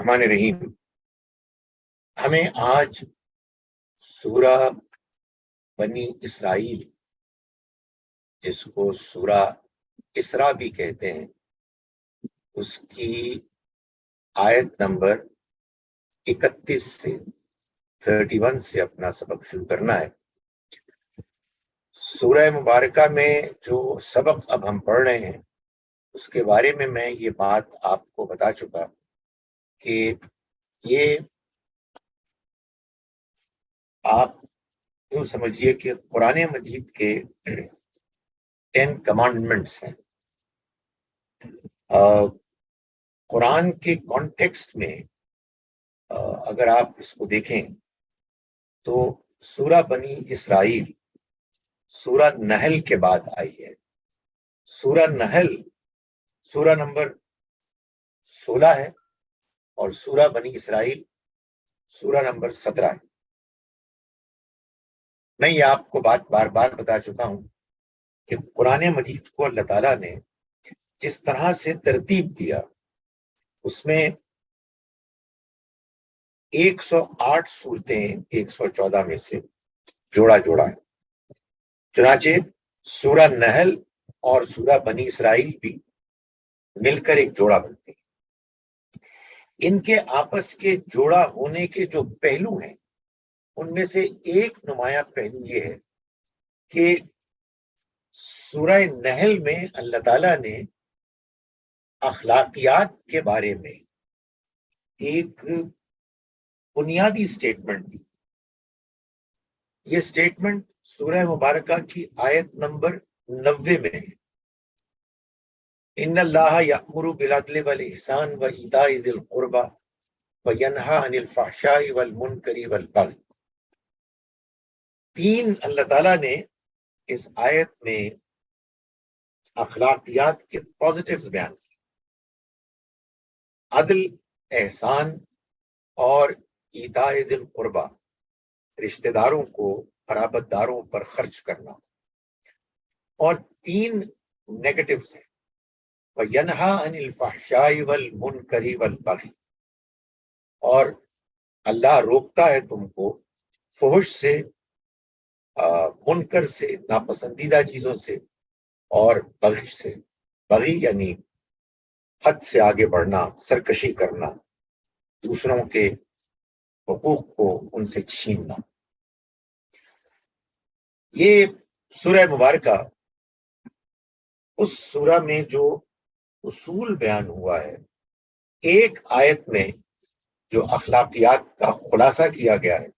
الرحمن الرحیم. ہمیں آج سورہ بنی اسرائیل، جس کو سورہ اسراء بھی کہتے ہیں، اس کی آیت نمبر 31 سے 31 سے اپنا سبق شروع کرنا ہے. سورہ مبارکہ میں جو سبق اب ہم پڑھ رہے ہیں اس کے بارے میں یہ بات آپ کو بتا چکا کہ یہ آپ یوں سمجھیے کہ قرآن مجید کے 10 کمانڈمنٹس ہیں. قرآن کے کانٹیکسٹ میں اگر آپ اس کو دیکھیں تو سورہ بنی اسرائیل سورہ نحل کے بعد آئی ہے. سورہ نحل سورہ نمبر 16 ہے اور سورہ بنی اسرائیل سورہ نمبر 17 ہے. میں یہ آپ کو بات بار بار بتا چکا ہوں کہ قرآن مجید کو اللہ تعالیٰ نے جس طرح سے ترتیب دیا اس میں 108 صورتیں 114 میں سے جوڑا ہے. چنانچہ سورہ نحل اور سورہ بنی اسرائیل بھی مل کر ایک جوڑا بنتے ہیں. ان کے آپس کے جوڑا ہونے کے جو پہلو ہیں ان میں سے ایک نمایاں پہلو یہ ہے کہ سورہ نحل میں اللہ تعالیٰ نے اخلاقیات کے بارے میں ایک بنیادی سٹیٹمنٹ دی. یہ سٹیٹمنٹ سورہ مبارکہ کی آیت نمبر 90 میں ہے. ان اللہ یأمر بالعدل والاحسان وایتاء ذی القربى وینہی عن الفحشاء والمنکر والبغی. 3 اللہ تعالیٰ نے اس آیت میں اخلاقیات کے پازیٹیوز بیان کیے: عدل، احسان اور ایتاء ذی القربى، رشتہ داروں کو، قرابت داروں پر خرچ کرنا. اور 3 نیگیٹوز ہیں: وَيَنْهَا عَنِ الْفَحْشَاءِ وَالْمُنْكَرِ وَالْبَغْيِ، اور اللہ روکتا ہے تم کو فحش سے، منکر سے، ناپسندیدہ چیزوں سے، اور بغی سے. بغی یعنی حد سے آگے بڑھنا، سرکشی کرنا، دوسروں کے حقوق کو ان سے چھیننا. یہ سورہ مبارکہ اس سورہ میں جو اصول بیان ہوا ہے، ایک آیت میں جو اخلاقیات کا خلاصہ کیا گیا ہے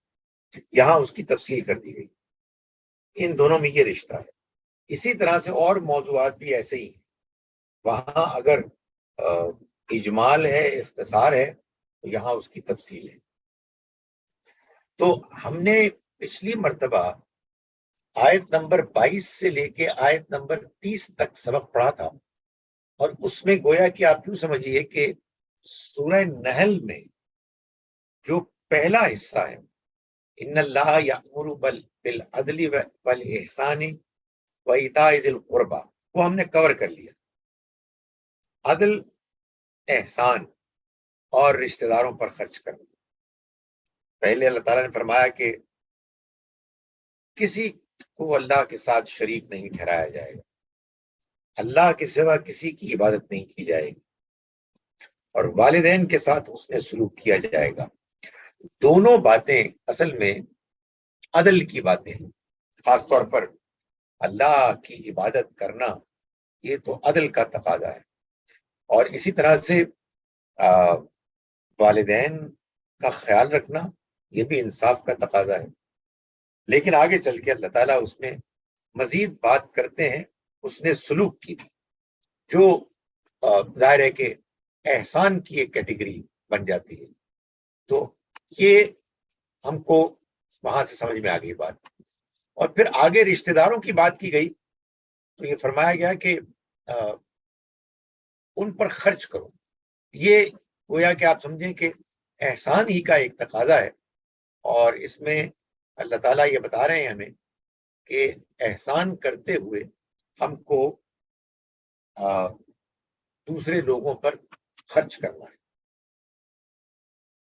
یہاں اس کی تفصیل کر دی گئی. ان دونوں میں یہ رشتہ ہے. اسی طرح سے اور موضوعات بھی ایسے ہی ہیں. وہاں اگر اجمال ہے، اختصار ہے، تو یہاں اس کی تفصیل ہے. تو ہم نے پچھلی مرتبہ آیت نمبر 22 سے لے کے آیت نمبر 30 تک سبق پڑھا تھا، اور اس میں گویا کہ آپ یوں سمجھیے کہ سورہ نحل میں جو پہلا حصہ ہے، ان اللہ یأمر بالعدل والاحسان وایتاء ذی القربى، وہ ہم نے کور کر لیا. عدل، احسان اور رشتہ داروں پر خرچ کرنا. پہلے اللہ تعالیٰ نے فرمایا کہ کسی کو اللہ کے ساتھ شریک نہیں ٹھہرایا جائے گا، اللہ کے سوا کسی کی عبادت نہیں کی جائے گی، اور والدین کے ساتھ اس نے سلوک کیا جائے گا. دونوں باتیں اصل میں عدل کی باتیں ہیں. خاص طور پر اللہ کی عبادت کرنا یہ تو عدل کا تقاضا ہے، اور اسی طرح سے والدین کا خیال رکھنا یہ بھی انصاف کا تقاضا ہے. لیکن آگے چل کے اللہ تعالیٰ اس میں مزید بات کرتے ہیں اس نے سلوک کی، جو ظاہر ہے کہ احسان کی ایک کیٹیگری بن جاتی ہے. تو یہ ہم کو وہاں سے سمجھ میں آ گئی بات. اور پھر آگے رشتہ داروں کی بات کی گئی تو یہ فرمایا گیا کہ ان پر خرچ کرو. یہ گویا کہ آپ سمجھیں کہ احسان ہی کا ایک تقاضا ہے، اور اس میں اللہ تعالیٰ یہ بتا رہے ہیں ہمیں کہ احسان کرتے ہوئے ہم کو دوسرے لوگوں پر خرچ کرنا ہے.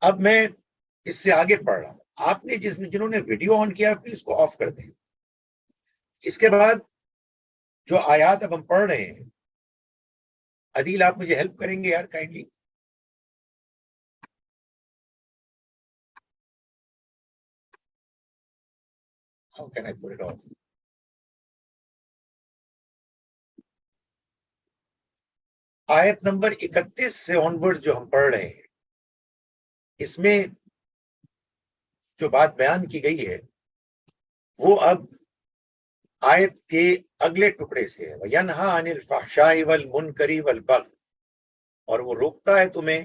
اب میں اس سے آگے پڑھ رہا ہوں. آپ نے جنہوں نے ویڈیو آن کیا پلیز کو آف کر دیں. اس کے بعد جو آیات اب ہم پڑھ رہے ہیں، عدیل آپ مجھے ہیلپ کریں گے یار kindly? How can I put it of? آیت نمبر 31 سے آنورڈ جو ہم پڑھ رہے ہیں، اس میں جو بات بیان کی گئی ہے وہ اب آیت کے اگلے ٹکڑے سے ہے. وَيَنْهَا عَنِ الْفَحْشَاءِ وَالْمُنْكَرِ وَالْبَغْيِ، اور وہ روکتا ہے تمہیں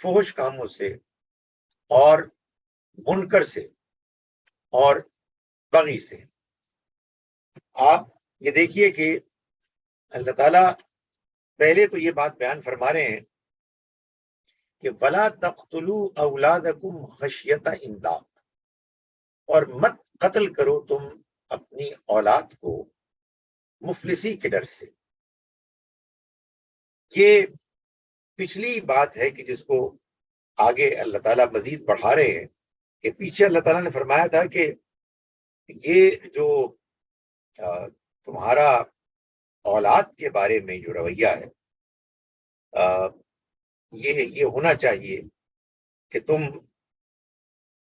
فحش کاموں سے اور منکر سے اور بغی سے. آپ یہ دیکھیے کہ اللہ تعالیٰ پہلے تو یہ بات بیان فرما رہے ہیں کہ وَلَا تَقْتُلُوا أَوْلَادَكُمْ خَشْيَةَ إِمْلَاقٍ، اور مت قتل کرو تم اپنی اولاد کو مفلسی کے ڈر سے. یہ پچھلی بات ہے کہ جس کو آگے اللہ تعالیٰ مزید بڑھا رہے ہیں کہ پیچھے اللہ تعالیٰ نے فرمایا تھا کہ یہ جو تمہارا اولاد کے بارے میں جو رویہ ہے یہ ہونا چاہیے کہ تم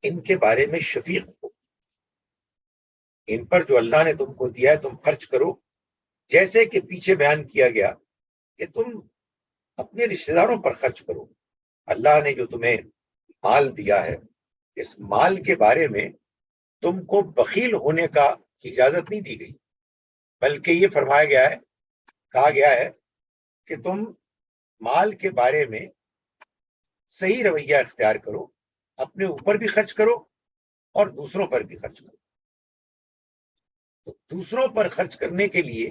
ان کے بارے میں شفیق ہو. ان پر جو اللہ نے تم کو دیا ہے تم خرچ کرو، جیسے کہ پیچھے بیان کیا گیا کہ تم اپنے رشتہ داروں پر خرچ کرو. اللہ نے جو تمہیں مال دیا ہے اس مال کے بارے میں تم کو بخیل ہونے کا اجازت نہیں دی گئی، بلکہ یہ فرمایا گیا ہے، کہا گیا ہے کہ تم مال کے بارے میں صحیح رویہ اختیار کرو، اپنے اوپر بھی خرچ کرو اور دوسروں پر بھی خرچ کرو. تو دوسروں پر خرچ کرنے کے لیے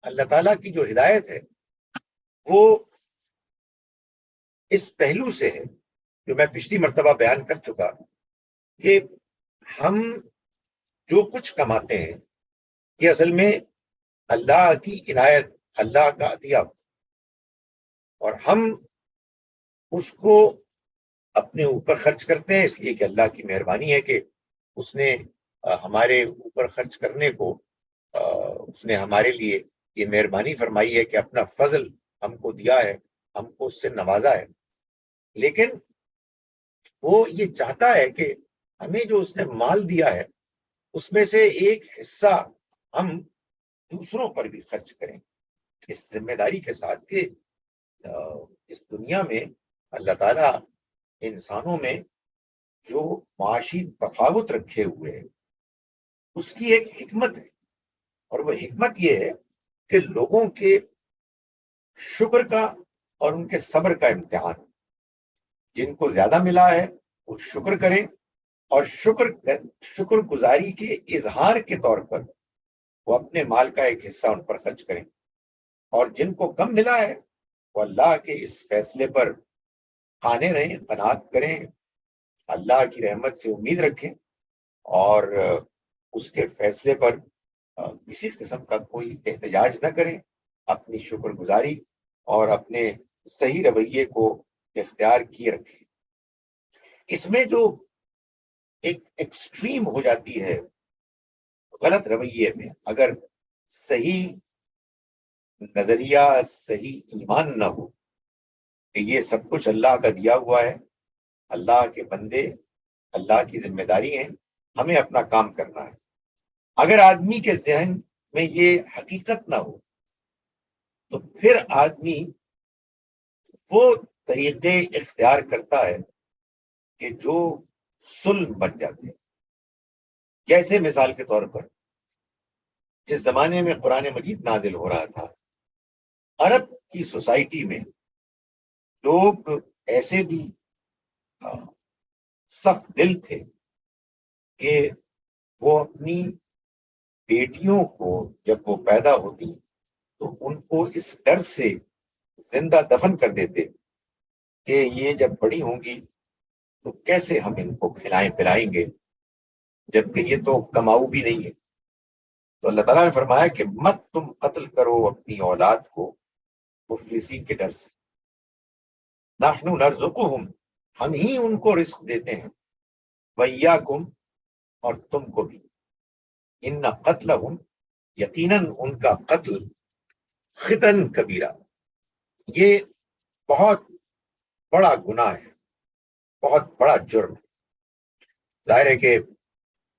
اللہ تعالیٰ کی جو ہدایت ہے وہ اس پہلو سے ہے جو میں پچھلی مرتبہ بیان کر چکا کہ ہم جو کچھ کماتے ہیں یہ اصل میں اللہ کی عنایت، اللہ کا عطیہ، اور ہم اس کو اپنے اوپر خرچ کرتے ہیں اس لیے کہ اللہ کی مہربانی ہے کہ اس نے ہمارے اوپر خرچ کرنے کو اس نے ہمارے لیے یہ مہربانی فرمائی ہے کہ اپنا فضل ہم کو دیا ہے، ہم کو اس سے نوازا ہے. لیکن وہ یہ چاہتا ہے کہ ہمیں جو اس نے مال دیا ہے اس میں سے ایک حصہ ہم دوسروں پر بھی خرچ کریں، اس ذمہ داری کے ساتھ کہ اس دنیا میں اللہ تعالیٰ انسانوں میں جو معاشی تفاوت رکھے ہوئے ہیں اس کی ایک حکمت ہے، اور وہ حکمت یہ ہے کہ لوگوں کے شکر کا اور ان کے صبر کا امتحان. جن کو زیادہ ملا ہے وہ شکر کریں اور شکر گزاری کے اظہار کے طور پر وہ اپنے مال کا ایک حصہ ان پر خرچ کریں، اور جن کو کم ملا ہے وہ اللہ کے اس فیصلے پر قانے رہیں، قناعت کریں، اللہ کی رحمت سے امید رکھیں اور اس کے فیصلے پر کسی قسم کا کوئی احتجاج نہ کریں، اپنی شکر گزاری اور اپنے صحیح رویے کو اختیار کیے رکھیں. اس میں جو ایک ایکسٹریم ہو جاتی ہے غلط رویے میں، اگر صحیح نظریہ، صحیح ایمان نہ ہو کہ یہ سب کچھ اللہ کا دیا ہوا ہے، اللہ کے بندے، اللہ کی ذمہ داری ہیں، ہمیں اپنا کام کرنا ہے. اگر آدمی کے ذہن میں یہ حقیقت نہ ہو تو پھر آدمی وہ طریقے اختیار کرتا ہے کہ جو ظلم بن جاتے ہیں. جیسے مثال کے طور پر جس زمانے میں قرآن مجید نازل ہو رہا تھا، عرب کی سوسائٹی میں لوگ ایسے بھی سخت دل تھے کہ وہ اپنی بیٹیوں کو جب وہ پیدا ہوتی تو ان کو اس ڈر سے زندہ دفن کر دیتے کہ یہ جب بڑی ہوں گی تو کیسے ہم ان کو کھلائیں پلائیں گے، جبکہ یہ تو کماؤ بھی نہیں ہے. تو اللہ تعالیٰ نے فرمایا کہ مت تم قتل کرو اپنی اولاد کو مفلسی کے ڈر سے. نحن نرزقهم، ہم ہی ان کو رزق دیتے ہیں، وَإِيَّاكُمْ، اور تم کو بھی، ان قتلہم، یقیناً ان کا قتل، خطن کبیرہ، یہ بہت بڑا گناہ ہے، بہت بڑا جرم ہے۔ ظاہر ہے کہ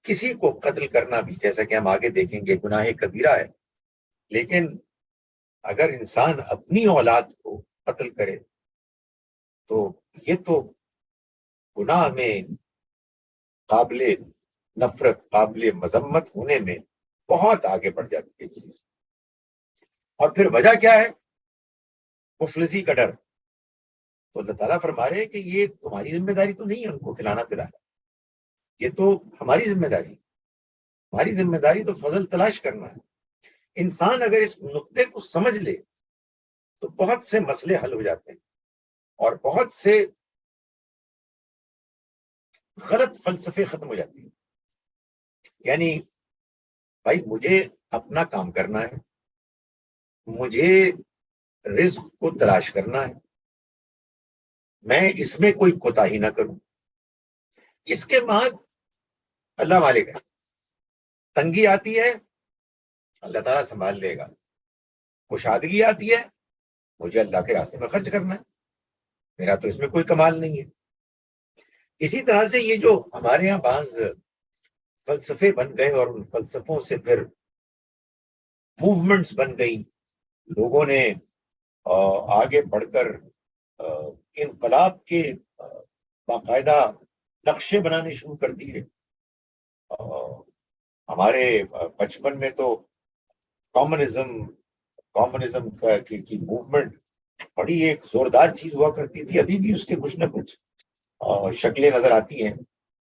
کسی کو قتل کرنا بھی، جیسا کہ ہم آگے دیکھیں گے، گناہ کبیرہ ہے، لیکن اگر انسان اپنی اولاد کو قتل کرے تو یہ تو گناہ میں قابل نفرت، قابل مذمت ہونے میں بہت آگے بڑھ جاتی ہے چیز۔ اور پھر وجہ کیا ہے؟ مفلسی کا ڈر۔ تو اللہ تعالیٰ فرما رہے ہیں کہ یہ تمہاری ذمہ داری تو نہیں ہے ان کو کھلانا پلانا، یہ تو ہماری ذمہ داری، ہماری ذمہ داری تو فضل تلاش کرنا ہے۔ انسان اگر اس نقطے کو سمجھ لے تو بہت سے مسئلے حل ہو جاتے ہیں، اور بہت سے غلط فلسفے ختم ہو جاتے ہیں۔ یعنی بھائی مجھے اپنا کام کرنا ہے، مجھے رزق کو تلاش کرنا ہے، میں اس میں کوئی کوتاہی نہ کروں، اس کے بعد اللہ مالک ہے، تنگی آتی ہے اللہ تعالیٰ سنبھال لے گا، کشادگی آتی ہے مجھے اللہ کے راستے میں خرچ کرنا ہے، میرا تو اس میں کوئی کمال نہیں ہے۔ اسی طرح سے یہ جو ہمارے یہاں بعض فلسفے بن گئے اور ان فلسفوں سے پھر موومنٹس بن گئی، لوگوں نے آگے بڑھ کر انقلاب کے باقاعدہ نقشے بنانے شروع کر دیے۔ ہمارے بچپن میں تو کامونزم کی موومنٹ بڑی ایک زوردار چیز ہوا کرتی تھی، ابھی بھی اس کے کچھ نہ کچھ شکلیں نظر آتی ہیں،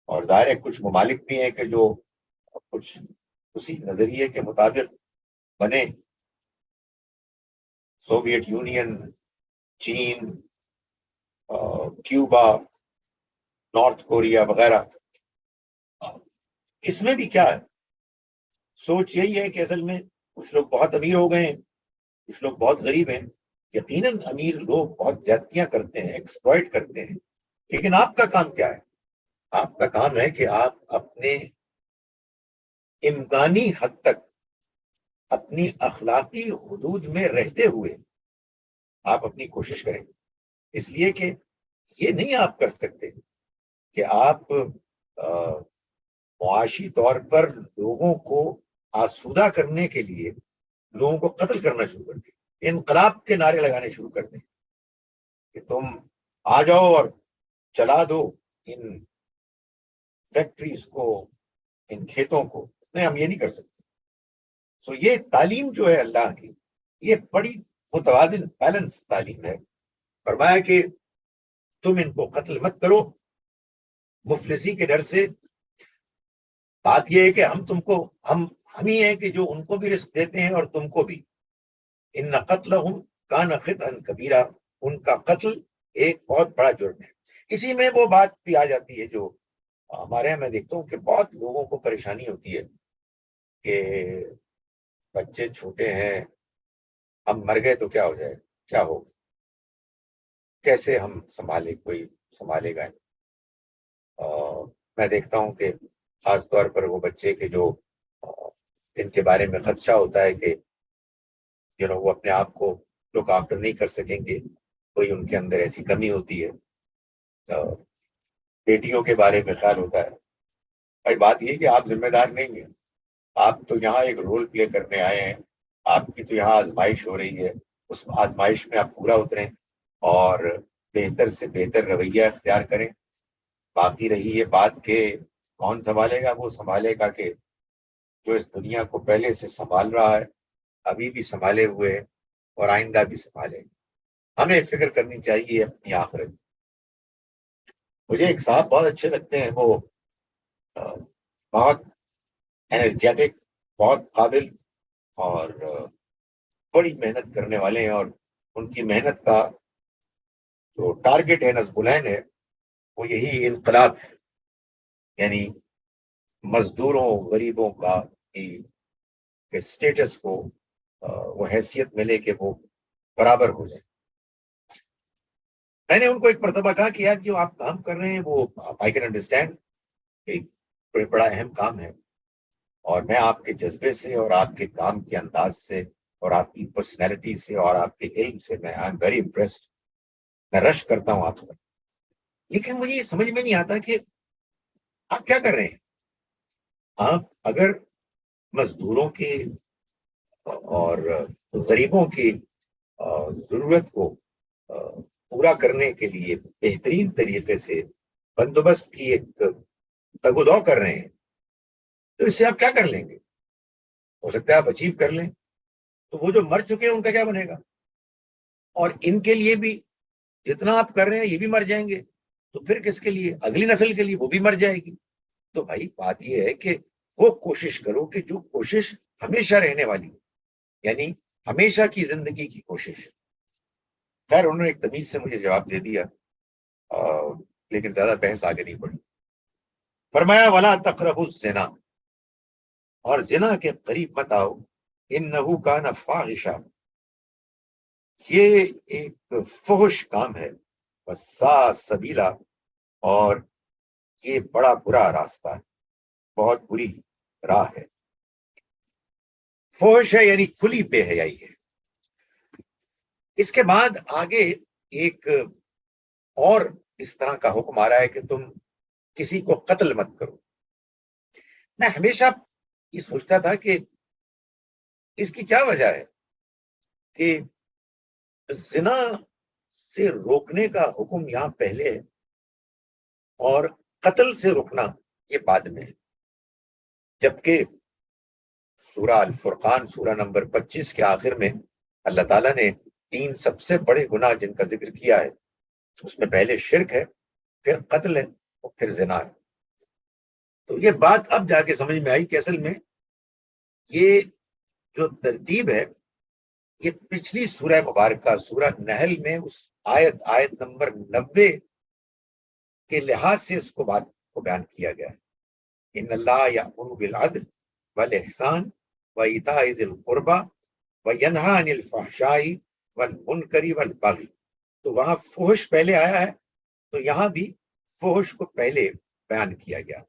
اور ظاہر ہے کچھ ممالک بھی ہیں کہ جو کچھ اسی نظریے کے مطابق بنے، سوویت یونین، چین، کیوبا، نارتھ کوریا وغیرہ۔ اس میں بھی کیا ہے، سوچ یہی ہے کہ اصل میں کچھ لوگ بہت امیر ہو گئے ہیں، کچھ لوگ بہت غریب ہیں۔ یقیناً امیر لوگ بہت زیادتیاں کرتے ہیں، ایکسپلائٹ کرتے ہیں، لیکن آپ کا کام کیا ہے؟ آپ کا کام ہے کہ آپ اپنے امکانی حد تک اپنی اخلاقی حدود میں رہتے ہوئے آپ اپنی کوشش کریں، اس لیے کہ یہ نہیں آپ کر سکتے کہ آپ معاشی طور پر لوگوں کو آسودہ کرنے کے لیے لوگوں کو قتل کرنا شروع کر دیں، انقلاب کے نعرے لگانے شروع کر دیں کہ تم آ جاؤ اور چلا دو ان فیکٹریز کو، ان کھیتوں کو۔ نہیں، ہم یہ نہیں کر سکتے۔ سو یہ تعلیم جو ہے اللہ کی، یہ بڑی متوازن بیلنس تعلیم ہے۔ فرمایا کہ تم ان کو قتل مت کرو مفلسی کے ڈر سے۔ بات یہ ہے کہ ہم ہی ہیں کہ جو ان کو بھی رزق دیتے ہیں اور تم کو بھی۔ ان قتلہم کان خطئا کبیرہ، ان کا قتل ایک بہت بڑا جرم ہے۔ اسی میں وہ بات بھی آ جاتی ہے جو ہمارے یہاں میں دیکھتا ہوں کہ بہت لوگوں کو پریشانی ہوتی ہے کہ بچے چھوٹے ہیں، ہم مر گئے تو کیا ہو جائے، کیا ہوگا، کیسے ہم سنبھالے، کوئی سنبھالے گا۔ میں دیکھتا ہوں کہ خاص طور پر وہ بچے کے جو جن کے بارے میں خدشہ ہوتا ہے کہ وہ اپنے آپ کو لک آفٹر نہیں کر سکیں گے، کوئی ان کے اندر ایسی کمی ہوتی ہے۔ بیٹیوں کے بارے میں خیال ہوتا ہے۔ بھائی بات یہ کہ آپ ذمہ دار نہیں ہیں، آپ تو یہاں ایک رول پلے کرنے آئے ہیں، آپ کی تو یہاں آزمائش ہو رہی ہے، اس آزمائش میں آپ پورا اتریں اور بہتر سے بہتر رویہ اختیار کریں۔ باقی رہی یہ بات کہ کون سنبھالے گا، وہ سنبھالے گا کہ جو اس دنیا کو پہلے سے سنبھال رہا ہے، ابھی بھی سنبھالے ہوئے ہے اور آئندہ بھی سنبھالے۔ ہمیں فکر کرنی چاہیے اپنی آخرت۔ مجھے ایک صاحب بہت اچھے لگتے ہیں، وہ بہت انرجیٹک، بہت قابل اور بڑی محنت کرنے والے ہیں، اور ان کی محنت کا جو ٹارگٹ ہے، نصب العین ہے، وہ یہی انقلاب ہے، یعنی مزدوروں غریبوں کا کہ سٹیٹس کو وہ حیثیت ملے کہ وہ برابر ہو جائے۔ میں نے ان کو ایک مرتبہ کہا کہ یار جو آپ کام کر رہے ہیں وہ آئی کین انڈرسٹینڈ، ایک بڑا اہم کام ہے، اور میں آپ کے جذبے سے اور آپ کے کام کے انداز سے اور آپ کی پرسنالٹی سے اور آپ کے علم سے میں آئی ایم ویری امپریسڈ، میں رش کرتا ہوں آپ پر، لیکن مجھے یہ سمجھ میں نہیں آتا کہ آپ کیا کر رہے ہیں. آپ اگر مزدوروں کی اور غریبوں کی ضرورت کو پورا کرنے کے لیے بہترین طریقے سے بندوبست کی ایک تگ و دو کر رہے ہیں، تو اس سے آپ کیا کر لیں گے؟ ہو سکتا ہے آپ اچیو کر لیں، تو وہ جو مر چکے ہیں ان کا کیا بنے گا؟ اور ان کے لیے بھی جتنا آپ کر رہے ہیں یہ بھی مر جائیں گے، تو پھر کس کے لیے؟ اگلی نسل کے لیے وہ بھی مر جائے گی. تو بھائی بات یہ ہے کہ وہ کوشش کرو کہ جو کوشش ہمیشہ رہنے والی، یعنی ہمیشہ کی زندگی کی کوشش. خیر انہوں نے ایک تمیز سے مجھے جواب دے دیا، لیکن زیادہ بحث آگے نہیں بڑھی. فرمایا ولا تقربوا الزنا، اور زنا کے قریب مت آؤ، انہ کان فاحشہ، یہ ایک فحش کام ہے، وساء سبیلا، اور یہ بڑا برا راستہ ہے، بہت بری راہ ہے. فحش ہے یعنی کھلی بے حیائی ہے. اس کے بعد آگے ایک اور اس طرح کا حکم آ رہا ہے کہ تم کسی کو قتل مت کرو. میں ہمیشہ یہ سوچتا تھا کہ اس کی کیا وجہ ہے کہ زنا سے روکنے کا حکم یہاں پہلے ہے اور قتل سے روکنا یہ بعد میں ہے، جبکہ سورہ الفرقان سورہ نمبر 25 کے آخر میں اللہ تعالیٰ نے 3 سب سے بڑے گناہ جن کا ذکر کیا ہے، اس میں پہلے شرک ہے، پھر قتل ہے اور پھر زنا ہے. تو یہ بات اب جا کے سمجھ میں آئی کہ اصل میں یہ جو ترتیب ہے یہ پچھلی سورہ مبارکہ سورہ نحل میں اس آیت نمبر 90 کے لحاظ سے اس کو بات کو بیان کیا گیا ہے. ان اللہ یأمر بالعدل والاحسان وایتاء ذی القربى وینہی عن الفحشاء والمنکر والبغی. تو وہاں فحش پہلے آیا ہے، تو یہاں بھی فحش کو پہلے بیان کیا گیا.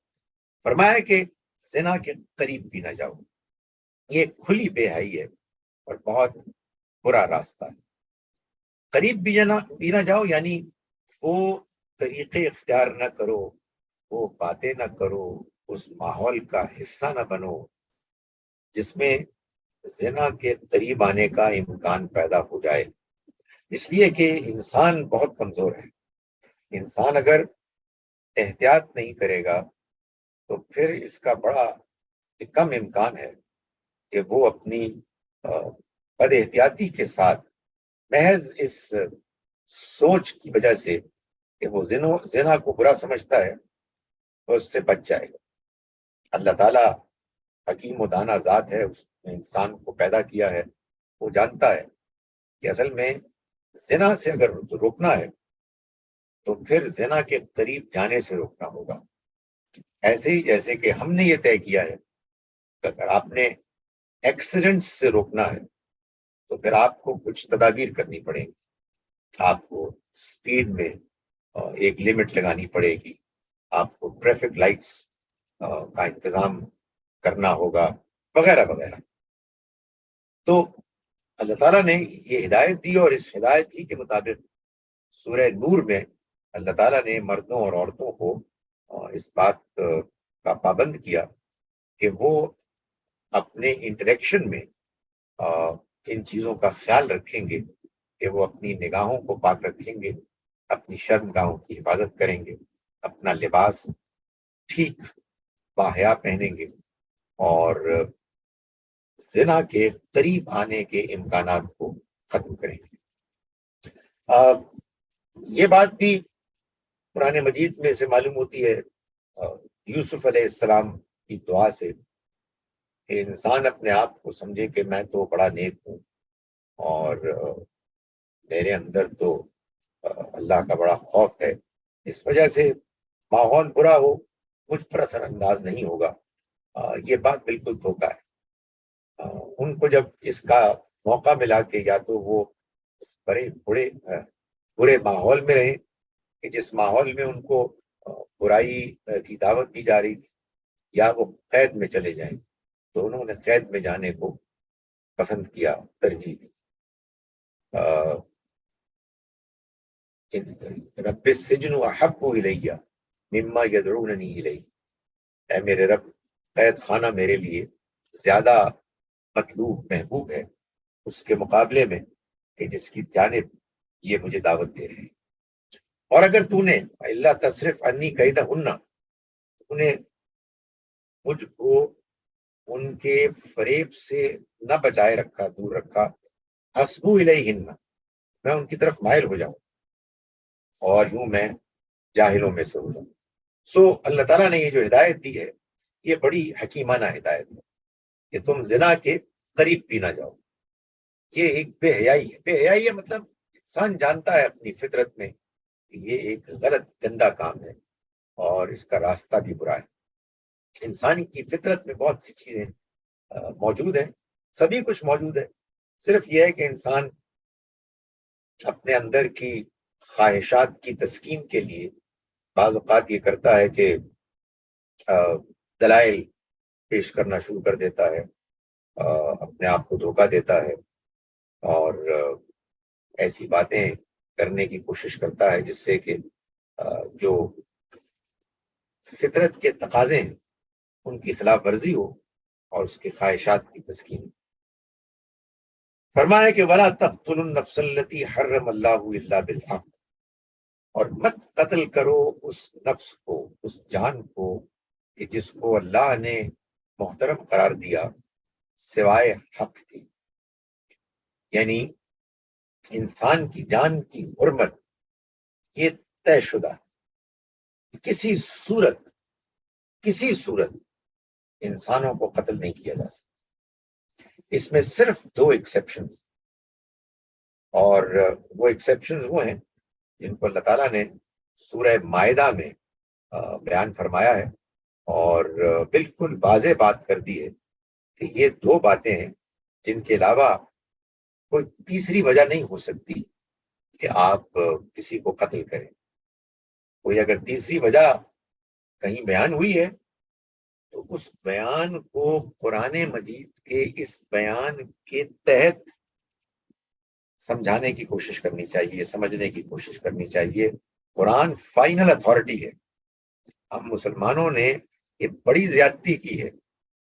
فرمایا کہ زنا کے قریب بھی نہ جاؤ، یہ کھلی بے حیائی ہے اور بہت برا راستہ ہے. قریب بھی نہ جاؤ یعنی وہ طریقے اختیار نہ کرو، وہ باتیں نہ کرو، اس ماحول کا حصہ نہ بنو جس میں زنا کے قریب آنے کا امکان پیدا ہو جائے. اس لیے کہ انسان بہت کمزور ہے. انسان اگر احتیاط نہیں کرے گا تو پھر اس کا بڑا کم امکان ہے کہ وہ اپنی بد احتیاطی کے ساتھ محض اس سوچ کی وجہ سے کہ وہ زنا کو برا سمجھتا ہے اس سے بچ جائے گا. اللہ تعالیٰ حکیم و دانا ذات ہے، اس نے انسان کو پیدا کیا ہے، وہ جانتا ہے کہ اصل میں زنا سے اگر روکنا ہے تو پھر زنا کے قریب جانے سے روکنا ہوگا. ایسے ہی جیسے کہ ہم نے یہ طے کیا ہے کہ اگر آپ نے ایکسیڈنٹ سے روکنا ہے تو پھر آپ کو کچھ تدابیر کرنی پڑے گی. آپ کو سپیڈ میں ایک لمٹ لگانی پڑے گی، آپ کو ٹریفک لائٹس کا انتظام کرنا ہوگا وغیرہ وغیرہ. تو اللہ تعالیٰ نے یہ ہدایت دی اور اس ہدایت ہی کے مطابق سورہ نور میں اللہ تعالیٰ نے مردوں اور عورتوں کو اس بات کا پابند کیا کہ وہ اپنے انٹریکشن میں ان چیزوں کا خیال رکھیں گے کہ وہ اپنی نگاہوں کو پاک رکھیں گے، اپنی شرمگاہوں کی حفاظت کریں گے، اپنا لباس ٹھیک باحیا پہنیں گے اور زنا کے قریب آنے کے امکانات کو ختم کریں گے. یہ بات بھی قرآن مجید میں سے معلوم ہوتی ہے یوسف علیہ السلام کی دعا سے کہ انسان اپنے آپ کو سمجھے کہ میں تو بڑا نیک ہوں اور میرے اندر تو اللہ کا بڑا خوف ہے، اس وجہ سے ماحول برا ہو مجھ پر اثر انداز نہیں ہوگا. یہ بات بالکل دھوکا ہے. ان کو جب اس کا موقع ملا کہ یا تو وہ بڑے بڑے برے ماحول میں رہے کہ جس ماحول میں ان کو برائی کی دعوت دی جا رہی تھی، یا وہ قید میں چلے جائیں، تو انہوں نے قید میں جانے کو پسند کیا، ترجیح دی۔ رب السجن احب الیہ مما یدعوننی الیہ، اے میرے رب، قید خانہ میرے لیے زیادہ مطلوب، محبوب ہے اس کے مقابلے میں کہ جس کی جانب یہ مجھے دعوت دے رہے ہیں۔ اور اگر تو نے اللہ تصرف عنی کیدہن، تو نے مجھ کو ان کے فریب سے نہ بچائے رکھا، دور رکھا، حسبو الیہن، میں ان کی طرف مائل ہو جاؤں اور یوں میں جاہلوں میں سے ہو جاؤں۔ سو اللہ تعالیٰ نے یہ جو ہدایت دی ہے، یہ بڑی حکیمانہ ہدایت ہے کہ تم زنا کے قریب بھی نہ جاؤ۔ یہ ایک بے حیائی ہے۔ بے حیائی ہے مطلب انسان جانتا ہے اپنی فطرت میں کہ یہ ایک غلط گندا کام ہے اور اس کا راستہ بھی برا ہے۔ انسانی کی فطرت میں بہت سی چیزیں موجود ہیں، سبھی کچھ موجود ہے، صرف یہ ہے کہ انسان اپنے اندر کی خواہشات کی تسکین کے لیے بعض اوقات یہ کرتا ہے کہ دلائل پیش کرنا شروع کر دیتا ہے، اپنے آپ کو دھوکہ دیتا ہے اور ایسی باتیں کرنے کی کوشش کرتا ہے جس سے کہ جو فطرت کے تقاضے ہیں ان کی خلاف ورزی ہو اور اس کی خواہشات کی تسکین۔ فرمایا کہ وَلَا تَقْتُلُوا النَّفْسَ الَّتِي حَرَّمَ اللَّهُ إِلَّا بِالْحَقِّ، اور مت قتل کرو اس نفس کو، اس جان کو کہ جس کو اللہ نے محترم قرار دیا سوائے حق کی، یعنی انسان کی جان کی حرمت یہ طے شدہ ہے، کسی صورت انسانوں کو قتل نہیں کیا جا سکتا۔ اس میں صرف دو ایکسیپشنز، اور وہ ایکسیپشنز وہ ہیں جن کو اللہ تعالیٰ نے سورہ مائدہ میں بیان فرمایا ہے اور بالکل واضح بات کر دی ہے کہ یہ دو باتیں ہیں جن کے علاوہ کوئی تیسری وجہ نہیں ہو سکتی کہ آپ کسی کو قتل کریں۔ کوئی اگر تیسری وجہ کہیں بیان ہوئی ہے تو اس بیان کو قرآن مجید کے اس بیان کے تحت سمجھانے کی کوشش کرنی چاہیے، سمجھنے کی کوشش کرنی چاہیے۔ قرآن فائنل اتھارٹی ہے۔ ہم مسلمانوں نے یہ بڑی زیادتی کی ہے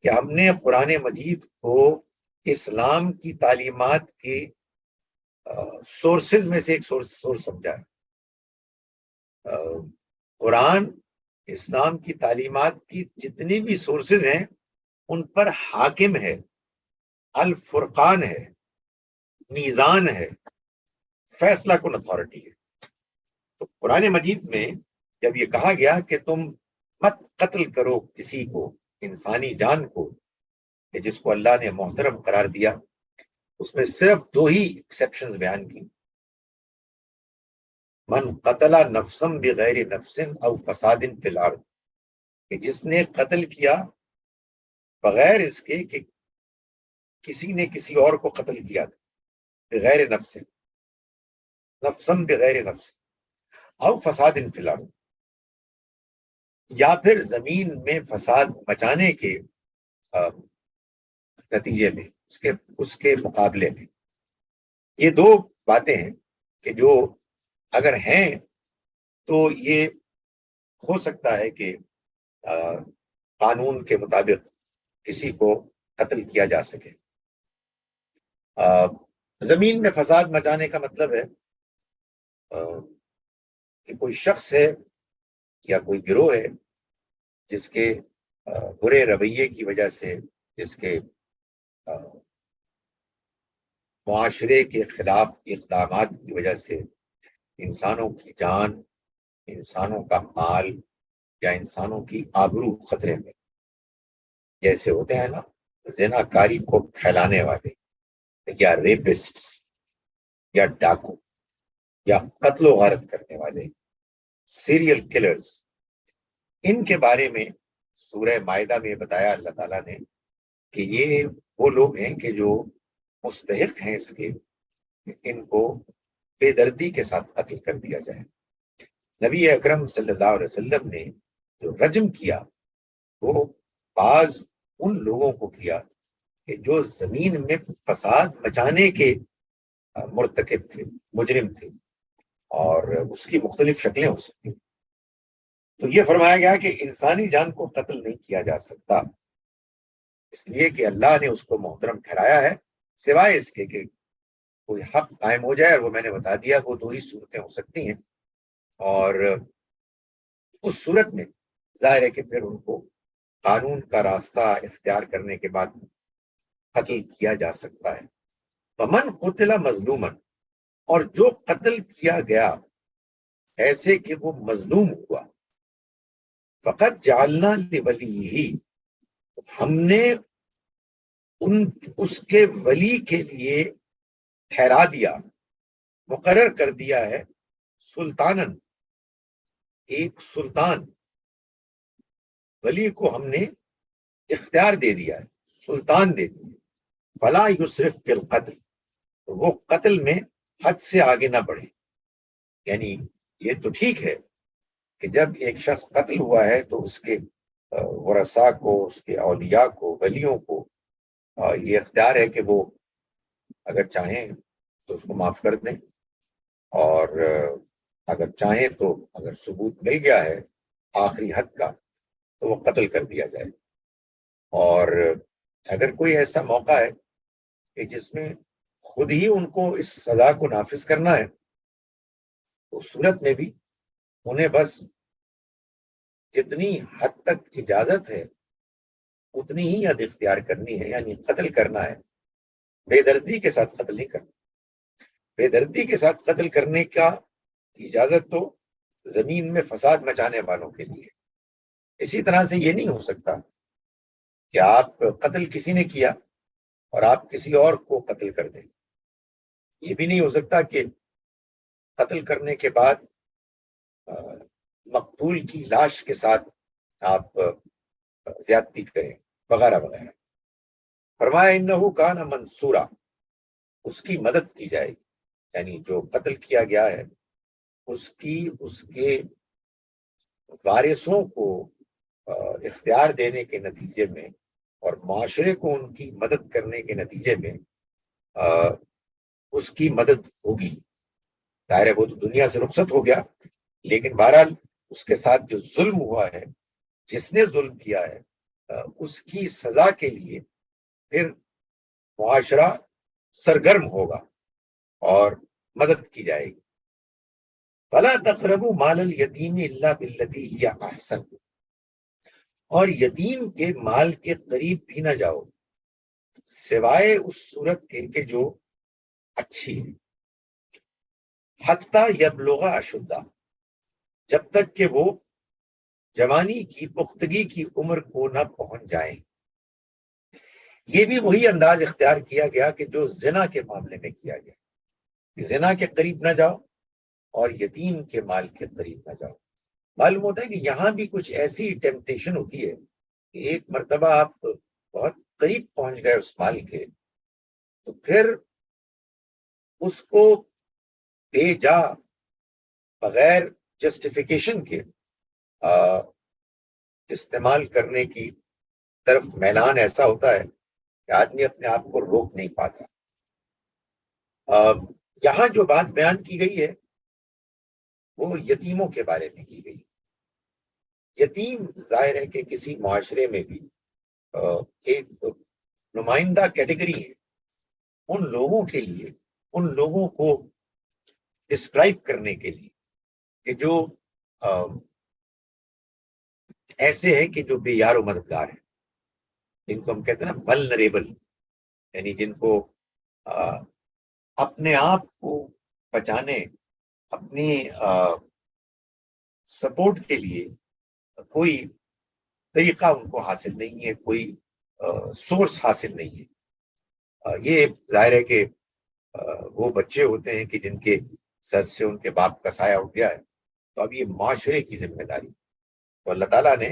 کہ ہم نے قرآن مجید کو اسلام کی تعلیمات کے سورسز میں سے ایک سورس سمجھا ہے۔ قرآن اسلام کی تعلیمات کی جتنی بھی سورسز ہیں ان پر حاکم ہے، الفرقان ہے، میزان ہے، فیصلہ کن اتھارٹی ہے۔ تو قرآن مجید میں جب یہ کہا گیا کہ تم مت قتل کرو کسی کو، انسانی جان کو کہ جس کو اللہ نے محترم قرار دیا، اس میں صرف دو ہی ایکسیپشنز بیان کی۔ من قتل نفسا بغیر نفس او فساد فی الارض، کہ جس نے قتل کیا بغیر اس کے کہ کسی نے کسی اور کو قتل کیا تھا، بغیر نفس، نفسا بغیر نفس او فساد فی الارض، یا پھر زمین میں فساد مچانے کے نتیجے میں، اس کے مقابلے میں۔ یہ دو باتیں ہیں کہ جو اگر ہیں تو یہ ہو سکتا ہے کہ قانون کے مطابق کسی کو قتل کیا جا سکے۔ زمین میں فساد مچانے کا مطلب ہے کہ کوئی شخص ہے یا کوئی گروہ ہے جس کے برے رویے کی وجہ سے، جس کے معاشرے کے خلاف اقدامات کی وجہ سے انسانوں کی جان، انسانوں کا مال یا انسانوں کی آبرو خطرے میں، جیسے ہوتے ہیں نا زنا کاری کو پھیلانے والے یا ریپسٹس یا ڈاکو یا قتل و غارت کرنے والے سیریل کلرز، ان کے بارے میں سورہ مائدہ میں بتایا اللہ تعالیٰ نے کہ یہ وہ لوگ ہیں کہ جو مستحق ہیں اس کے، ان کو بے دردی کے ساتھ قتل کر دیا جائے۔ نبی اکرم صلی اللہ علیہ وسلم نے جو رجم کیا وہ بعض ان لوگوں کو کیا کہ جو زمین میں فساد مچانے کے مرتکب تھے، مجرم تھے، اور اس کی مختلف شکلیں ہو سکتی ہیں۔ تو یہ فرمایا گیا کہ انسانی جان کو قتل نہیں کیا جا سکتا، اس لیے کہ اللہ نے اس کو محترم ٹھہرایا ہے، سوائے اس کے کہ کوئی حق قائم ہو جائے، اور وہ میں نے بتا دیا وہ دو ہی صورتیں ہو سکتی ہیں، اور اس صورت میں ظاہر ہے کہ پھر ان کو قانون کا راستہ اختیار کرنے کے بعد قتل کیا جا سکتا ہے۔ فمن قتل مظلوما، اور جو قتل کیا گیا ایسے کہ وہ مظلوم ہوا، فقط جعلنا لولیہ، ہم نے اس کے ولی کے لیے ٹھہرا دیا، مقرر کر دیا ہے، سلطانن، ایک سلطان، ولی کو ہم نے اختیار دے دیا ہے، سلطان دے دیا، فلا یسرف فی القتل، وہ قتل میں حد سے آگے نہ بڑھے۔ یعنی یہ تو ٹھیک ہے کہ جب ایک شخص قتل ہوا ہے تو اس کے ورثاء کو، اس کے اولیاء کو، ولیوں کو یہ اختیار ہے کہ وہ اگر چاہیں تو اس کو معاف کر دیں، اور اگر چاہیں تو اگر ثبوت مل گیا ہے آخری حد کا تو وہ قتل کر دیا جائے۔ اور اگر کوئی ایسا موقع ہے کہ جس میں خود ہی ان کو اس سزا کو نافذ کرنا ہے، تو اس صورت میں بھی انہیں بس جتنی حد تک اجازت ہے اتنی ہی حد اختیار کرنی ہے، یعنی قتل کرنا ہے، بے دردی کے ساتھ قتل نہیں کرنا۔ بے دردی کے ساتھ قتل کرنے کا اجازت تو زمین میں فساد مچانے والوں کے لیے۔ اسی طرح سے یہ نہیں ہو سکتا کہ آپ قتل کسی نے کیا اور آپ کسی اور کو قتل کر دیں۔ یہ بھی نہیں ہو سکتا کہ قتل کرنے کے بعد مقتول کی لاش کے ساتھ آپ زیادتی کریں وغیرہ وغیرہ۔ فرمایا انہو کان منصورا، اس کی مدد کی جائے، یعنی جو قتل کیا گیا ہے اس کے وارثوں کو اختیار دینے کے نتیجے میں اور معاشرے کو ان کی مدد کرنے کے نتیجے میں اس کی مدد ہوگی۔ ظاہر ہے وہ تو دنیا سے رخصت ہو گیا، لیکن بہرحال اس کے ساتھ جو ظلم ہوا ہے، جس نے ظلم کیا ہے، اس کی سزا کے لیے پھر معاشرہ سرگرم ہوگا اور مدد کی جائے گی۔ فَلَا تَقْرَبُوا مَالَ الْيَتِيمِ إِلَّا بِالَّتِي هِيَ أَحْسَنُ، اور یتیم کے مال کے قریب بھی نہ جاؤ سوائے اس صورت کے کہ جو اچھی ہے۔ حتیٰ یبلغ اشدہ، جب تک کہ وہ جوانی کی، پختگی کی عمر کو نہ پہنچ جائیں۔ یہ بھی وہی انداز اختیار کیا گیا کہ جو زنا کے معاملے میں کیا گیا، کہ زنا کے قریب نہ جاؤ اور یتیم کے مال کے قریب نہ جاؤ۔ معلوم ہوتا ہے کہ یہاں بھی کچھ ایسی ٹیمپٹیشن ہوتی ہے کہ ایک مرتبہ آپ بہت قریب پہنچ گئے اس مال کے، تو پھر اس کو بے جا، بغیر جسٹیفیکیشن کے استعمال کرنے کی طرف میلان ایسا ہوتا ہے کہ آدمی اپنے آپ کو روک نہیں پاتا۔ یہاں جو بات بیان کی گئی ہے وہ یتیموں کے بارے میں کی گئی۔ یتیم ظاہر ہے کہ کسی معاشرے میں بھی ایک نمائندہ کیٹیگری ہے ان لوگوں کے لیے، ان لوگوں کو ڈسکرائب کرنے کے لیے کہ جو ایسے ہیں کہ جو بے یار و مددگار ہیں، جن کو ہم کہتے ہیں نا ولنریبل، یعنی جن کو اپنے آپ کو بچانے، اپنی سپورٹ کے لیے کوئی طریقہ ان کو حاصل نہیں ہے، کوئی سورس حاصل نہیں ہے۔ یہ ظاہر ہے کہ وہ بچے ہوتے ہیں کہ جن کے سر سے ان کے باپ کا سایہ اٹھ گیا ہے، تو اب یہ معاشرے کی ذمہ داری، تو اللہ تعالیٰ نے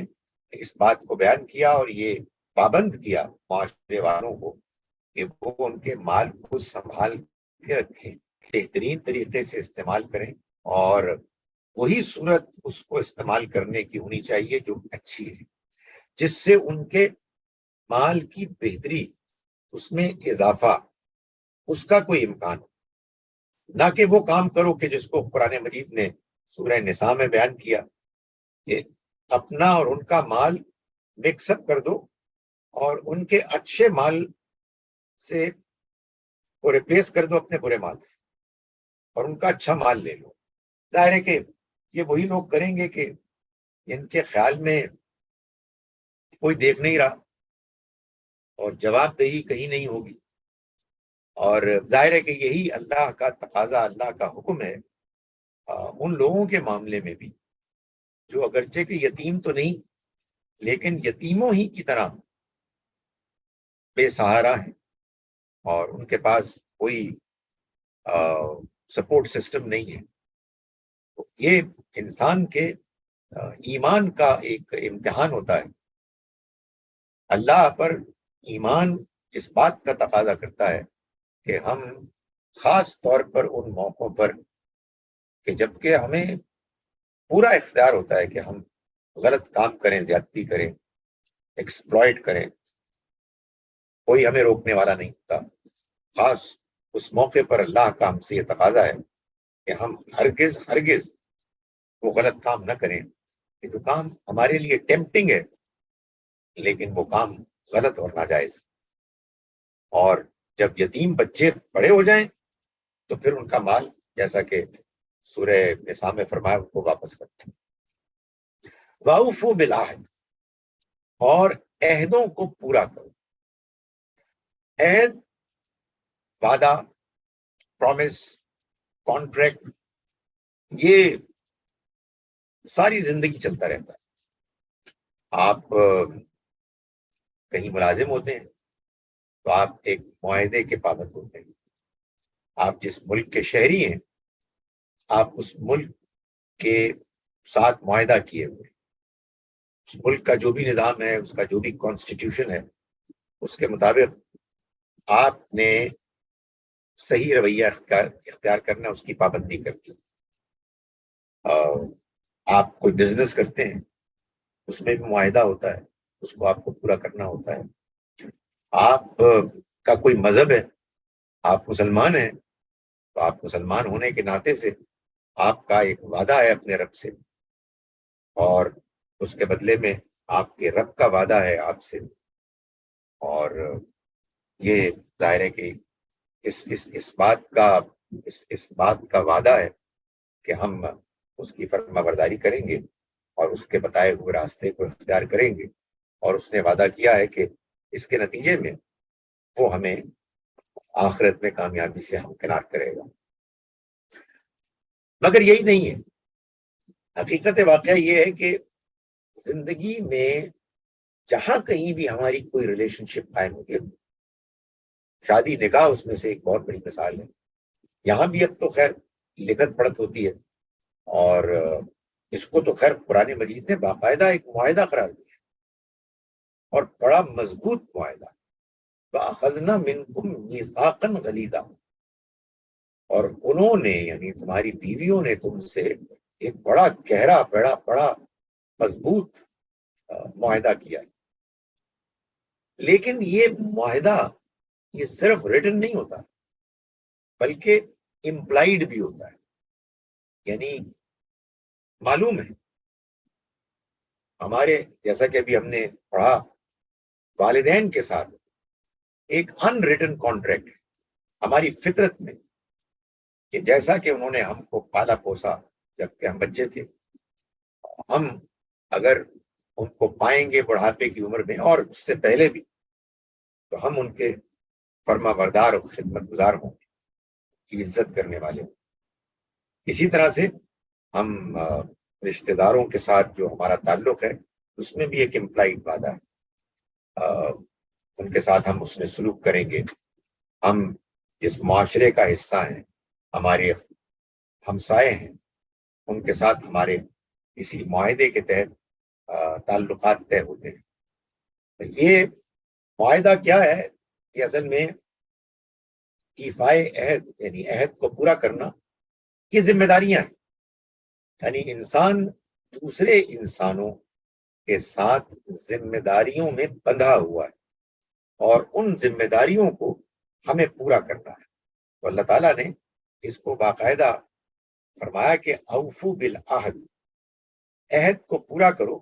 اس بات کو بیان کیا اور یہ پابند کیا معاشرے والوں کو کہ وہ ان کے مال کو سنبھال کے رکھیں۔ بہترین طریقے سے استعمال کریں، اور وہی صورت اس کو استعمال کرنے کی ہونی چاہیے جو اچھی ہے، جس سے ان کے مال کی بہتری، اس میں اضافہ، اس کا کوئی امکان ہو۔ نہ کہ وہ کام کرو کہ جس کو قرآن مجید نے سورہ نساء میں بیان کیا کہ اپنا اور ان کا مال مکس اپ کر دو اور ان کے اچھے مال سے کو ریپلیس کر دو اپنے برے مال سے، اور ان کا اچھا مال لے لو۔ ظاہر ہے کہ یہ وہی لوگ کریں گے کہ ان کے خیال میں کوئی دیکھ نہیں رہا اور جواب دہی کہیں نہیں ہوگی، اور ظاہر ہے کہ یہی اللہ کا تقاضا، اللہ کا حکم ہے ان لوگوں کے معاملے میں بھی جو اگرچہ کہ یتیم تو نہیں لیکن یتیموں ہی کی طرح بے سہارا ہیں، اور ان کے پاس کوئی سپورٹ سسٹم نہیں ہے۔ یہ انسان کے ایمان کا ایک امتحان ہوتا ہے۔ اللہ پر ایمان اس بات کا تقاضا کرتا ہے کہ ہم خاص طور پر ان موقعوں پر کہ جبکہ ہمیں پورا اختیار ہوتا ہے کہ ہم غلط کام کریں، زیادتی کریں، ایکسپلائٹ کریں، کوئی ہمیں روکنے والا نہیں ہوتا، خاص اس موقع پر اللہ کا ہم سے یہ تقاضا ہے کہ ہم ہرگز ہرگز وہ غلط کام نہ کریں کہ جو کام ہمارے لیے ٹیمپٹنگ ہے لیکن وہ کام غلط اور ناجائز۔ اور جب یتیم بچے بڑے ہو جائیں تو پھر ان کا مال جیسا کہ سورہ نساء میں فرمایا ان کو واپس کرتے ہیں۔ وَأَوْفُوا بِالْعَهْدِ، اور عہدوں کو پورا کرو۔ عہد، وعدہ، پرومس، کانٹریکٹ، یہ ساری زندگی چلتا رہتا ہے۔ آپ کہیں ملازم ہوتے ہیں تو آپ ایک معاہدے کے پابند ہوتے ہیں۔ آپ جس ملک کے شہری ہیں آپ اس ملک کے ساتھ معاہدہ کیے ہوئے ہیں۔ اس ملک کا جو بھی نظام ہے، اس کا جو بھی کانسٹیٹیوشن ہے، اس کے مطابق آپ نے صحیح رویہ اختیار کرنا، اس کی پابندی کرنی۔ آپ کوئی بزنس کرتے ہیں، اس میں بھی معاہدہ ہوتا ہے، اس کو آپ کو پورا کرنا ہوتا ہے۔ آپ کا کوئی مذہب ہے، آپ مسلمان ہیں، تو آپ مسلمان ہونے کے ناطے سے آپ کا ایک وعدہ ہے اپنے رب سے، اور اس کے بدلے میں آپ کے رب کا وعدہ ہے آپ سے، اور یہ ظاہر ہے کہ اس بات کا وعدہ ہے کہ ہم اس کی فرما برداری کریں گے اور اس کے بتائے ہوئے راستے کو اختیار کریں گے، اور اس نے وعدہ کیا ہے کہ اس کے نتیجے میں وہ ہمیں آخرت میں کامیابی سے ہمکنار کرے گا۔ مگر یہی نہیں ہے، حقیقت واقعہ یہ ہے کہ زندگی میں جہاں کہیں بھی ہماری کوئی ریلیشن شپ قائم ہوتی ہے، شادی نکاح اس میں سے ایک بہت بڑی مثال ہے۔ یہاں بھی اب تو خیر لکھت پڑھت ہوتی ہے، اور اس کو تو خیر قرآن مجید نے باقاعدہ ایک معاہدہ قرار دیا اور بڑا مضبوط معاہدہ، فَأَخَذْنَا مِنْكُمْ مِيثَاقًا غَلِيظًا، اور انہوں نے یعنی تمہاری بیویوں نے تم سے ایک بڑا گہرا بڑا مضبوط معاہدہ کیا ہے۔ لیکن یہ معاہدہ یہ صرف ریٹن نہیں ہوتا بلکہ امپلائیڈ بھی ہوتا ہے، یعنی معلوم ہے ہمارے، جیسا کہ ابھی ہم نے پڑھا، والدین کے ساتھ ایک ان ریٹن کانٹریکٹ ہے ہماری فطرت میں، کہ جیسا کہ انہوں نے ہم کو پالا پوسا جبکہ ہم بچے تھے، ہم اگر ان کو پائیں گے بڑھاپے کی عمر میں اور اس سے پہلے بھی، تو ہم ان کے فرما بردار اور خدمت گزار ہوں گے، کی عزت کرنے والے ہوں۔ اسی طرح سے ہم رشتہ داروں کے ساتھ جو ہمارا تعلق ہے اس میں بھی ایک امپلائیڈ وعدہ ہے، ان کے ساتھ ہم اس نے سلوک کریں گے۔ ہم جس معاشرے کا حصہ ہیں، ہمارے ہمسائے ہیں، ان کے ساتھ ہمارے کسی معاہدے کے تحت تعلقات طے ہوتے ہیں۔ یہ معاہدہ کیا ہے؟ یہ اصل میں ایفائے عہد یعنی عہد کو پورا کرنا، یہ ذمہ داریاں ہیں. یعنی انسان دوسرے انسانوں کے ساتھ ذمہ داریوں میں بندھا ہوا ہے اور ان ذمہ داریوں کو ہمیں پورا کرنا ہے. تو اللہ تعالیٰ نے اس کو باقاعدہ فرمایا کہ اوفو بالعہد، عہد کو پورا کرو.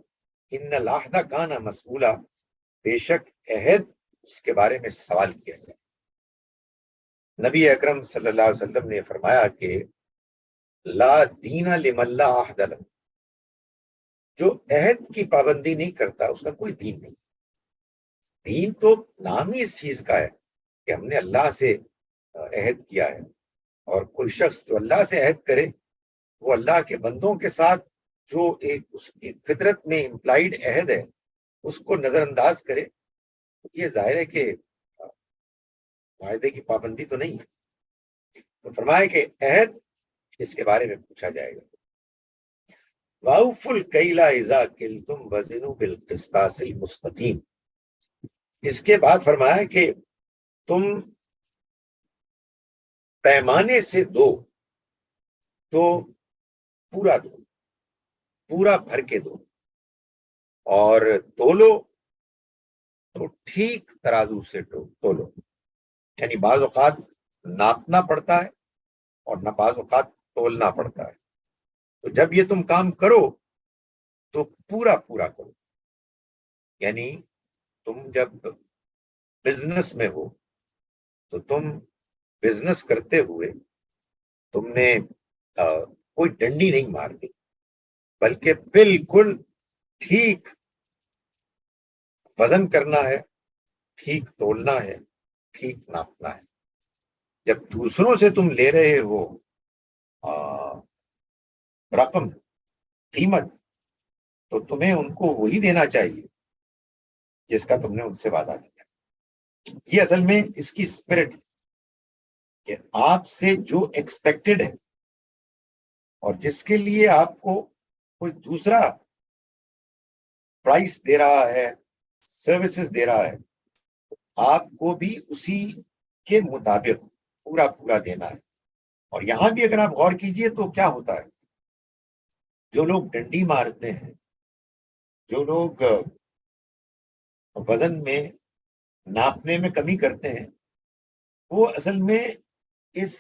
ان العہد کان مسئولا، بے شک عہد اس کے بارے میں سوال کیا جائے. نبی اکرم صلی اللہ علیہ وسلم نے فرمایا کہ لا دین لمن لا عہد لہ، جو عہد کی پابندی نہیں کرتا اس کا کوئی دین نہیں. دین تو نام ہی اس چیز کا ہے کہ ہم نے اللہ سے عہد کیا ہے، اور کوئی شخص جو اللہ سے عہد کرے وہ اللہ کے بندوں کے ساتھ جو ایک اس کی فطرت میں امپلائیڈ عہد ہے اس کو نظر انداز کرے، یہ ظاہر ہے کہ معاہدے کی پابندی تو نہیں ہے. تو فرمایا کہ عہد، اس کے بارے میں پوچھا جائے گا. وَأَوْفُوا الْكَيْلَ إِذَا كِلْتُمْ وَزِنُوا بِالْقِسْطَاسِ الْمُسْتَقِيمِ. اس کے بعد فرمایا کہ تم پیمانے سے دو تو پورا دو، پورا بھر کے دو، اور تولو تو ٹھیک ترازو سے تولو. یعنی بعض اوقات ناپنا پڑتا ہے اور نہ بعض اوقات تولنا پڑتا ہے. تو جب یہ تم کام کرو تو پورا پورا کرو. یعنی تم جب بزنس میں ہو تو تم بزنس کرتے ہوئے تم نے کوئی ڈنڈی نہیں مارنی، بلکہ بالکل ٹھیک وزن کرنا ہے، ٹھیک تولنا ہے، ٹھیک ناپنا ہے. جب دوسروں سے تم لے رہے ہو رقم، قیمت، تو تمہیں ان کو وہی دینا چاہیے جس کا تم نے ان سے وعدہ کیا. یہ اصل میں اس کی اسپرٹ کہ آپ سے جو ایکسپیکٹڈ ہے اور جس کے لیے آپ کو کوئی دوسرا پرائس دے رہا ہے، سروسز دے رہا ہے، آپ کو بھی اسی کے مطابق پورا پورا دینا ہے. اور یہاں بھی اگر آپ غور کیجئے تو کیا ہوتا ہے، جو لوگ ڈنڈی مارتے ہیں، جو لوگ وزن میں ناپنے میں کمی کرتے ہیں، وہ اصل میں اس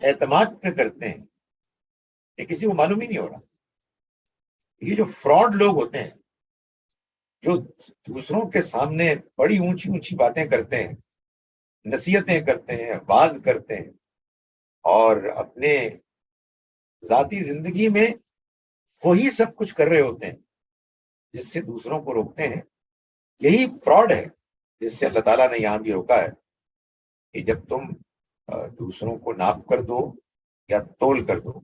اعتماد پہ کرتے ہیں کہ کسی کو معلوم ہی نہیں ہو رہا. یہ جو فراڈ لوگ ہوتے ہیں، جو دوسروں کے سامنے بڑی اونچی اونچی باتیں کرتے ہیں، نصیحتیں کرتے ہیں، واعظ کرتے ہیں، اور اپنے ذاتی زندگی میں وہی سب کچھ کر رہے ہوتے ہیں جس سے دوسروں کو روکتے ہیں، یہی فراڈ ہے جس سے اللہ تعالیٰ نے یہاں بھی روکا ہے کہ جب تم دوسروں کو ناپ کر دو یا تول کر دو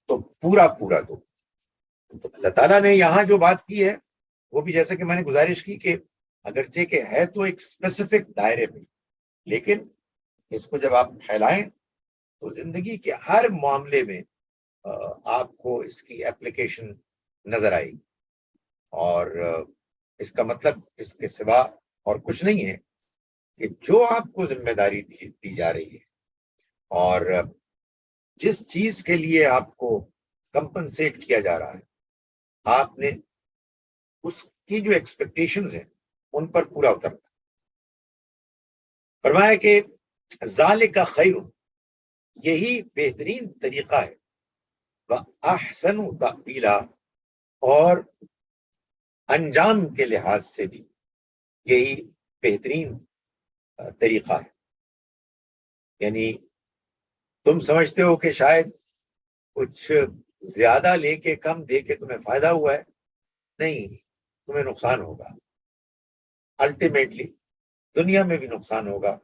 تو پورا پورا دو. تو اللہ تعالیٰ نے یہاں جو بات کی ہے وہ بھی جیسے کہ میں نے گزارش کی کہ اگرچہ کہ ہے تو ایک اسپیسیفک دائرے میں، لیکن اس کو جب آپ پھیلائیں تو زندگی کے ہر معاملے میں آپ کو اس کی اپلیکیشن نظر آئے گی. اور اس کا مطلب اس کے سوا اور کچھ نہیں ہے کہ جو آپ کو ذمہ داری دی جا رہی ہے اور جس چیز کے لیے آپ کو کمپنسیٹ کیا جا رہا ہے، آپ نے اس کی جو ایکسپیکٹیشنز ہیں ان پر پورا اترنا. فرمایا کہ ذالک خیر، یہی بہترین طریقہ ہے، وَأَحْسَنُ تَأْوِيلًا، اور انجام کے لحاظ سے بھی یہی بہترین طریقہ ہے. یعنی تم سمجھتے ہو کہ شاید کچھ زیادہ لے کے کم دے کے تمہیں فائدہ ہوا ہے، نہیں، تمہیں نقصان ہوگا. الٹیمیٹلی دنیا میں بھی نقصان ہوگا،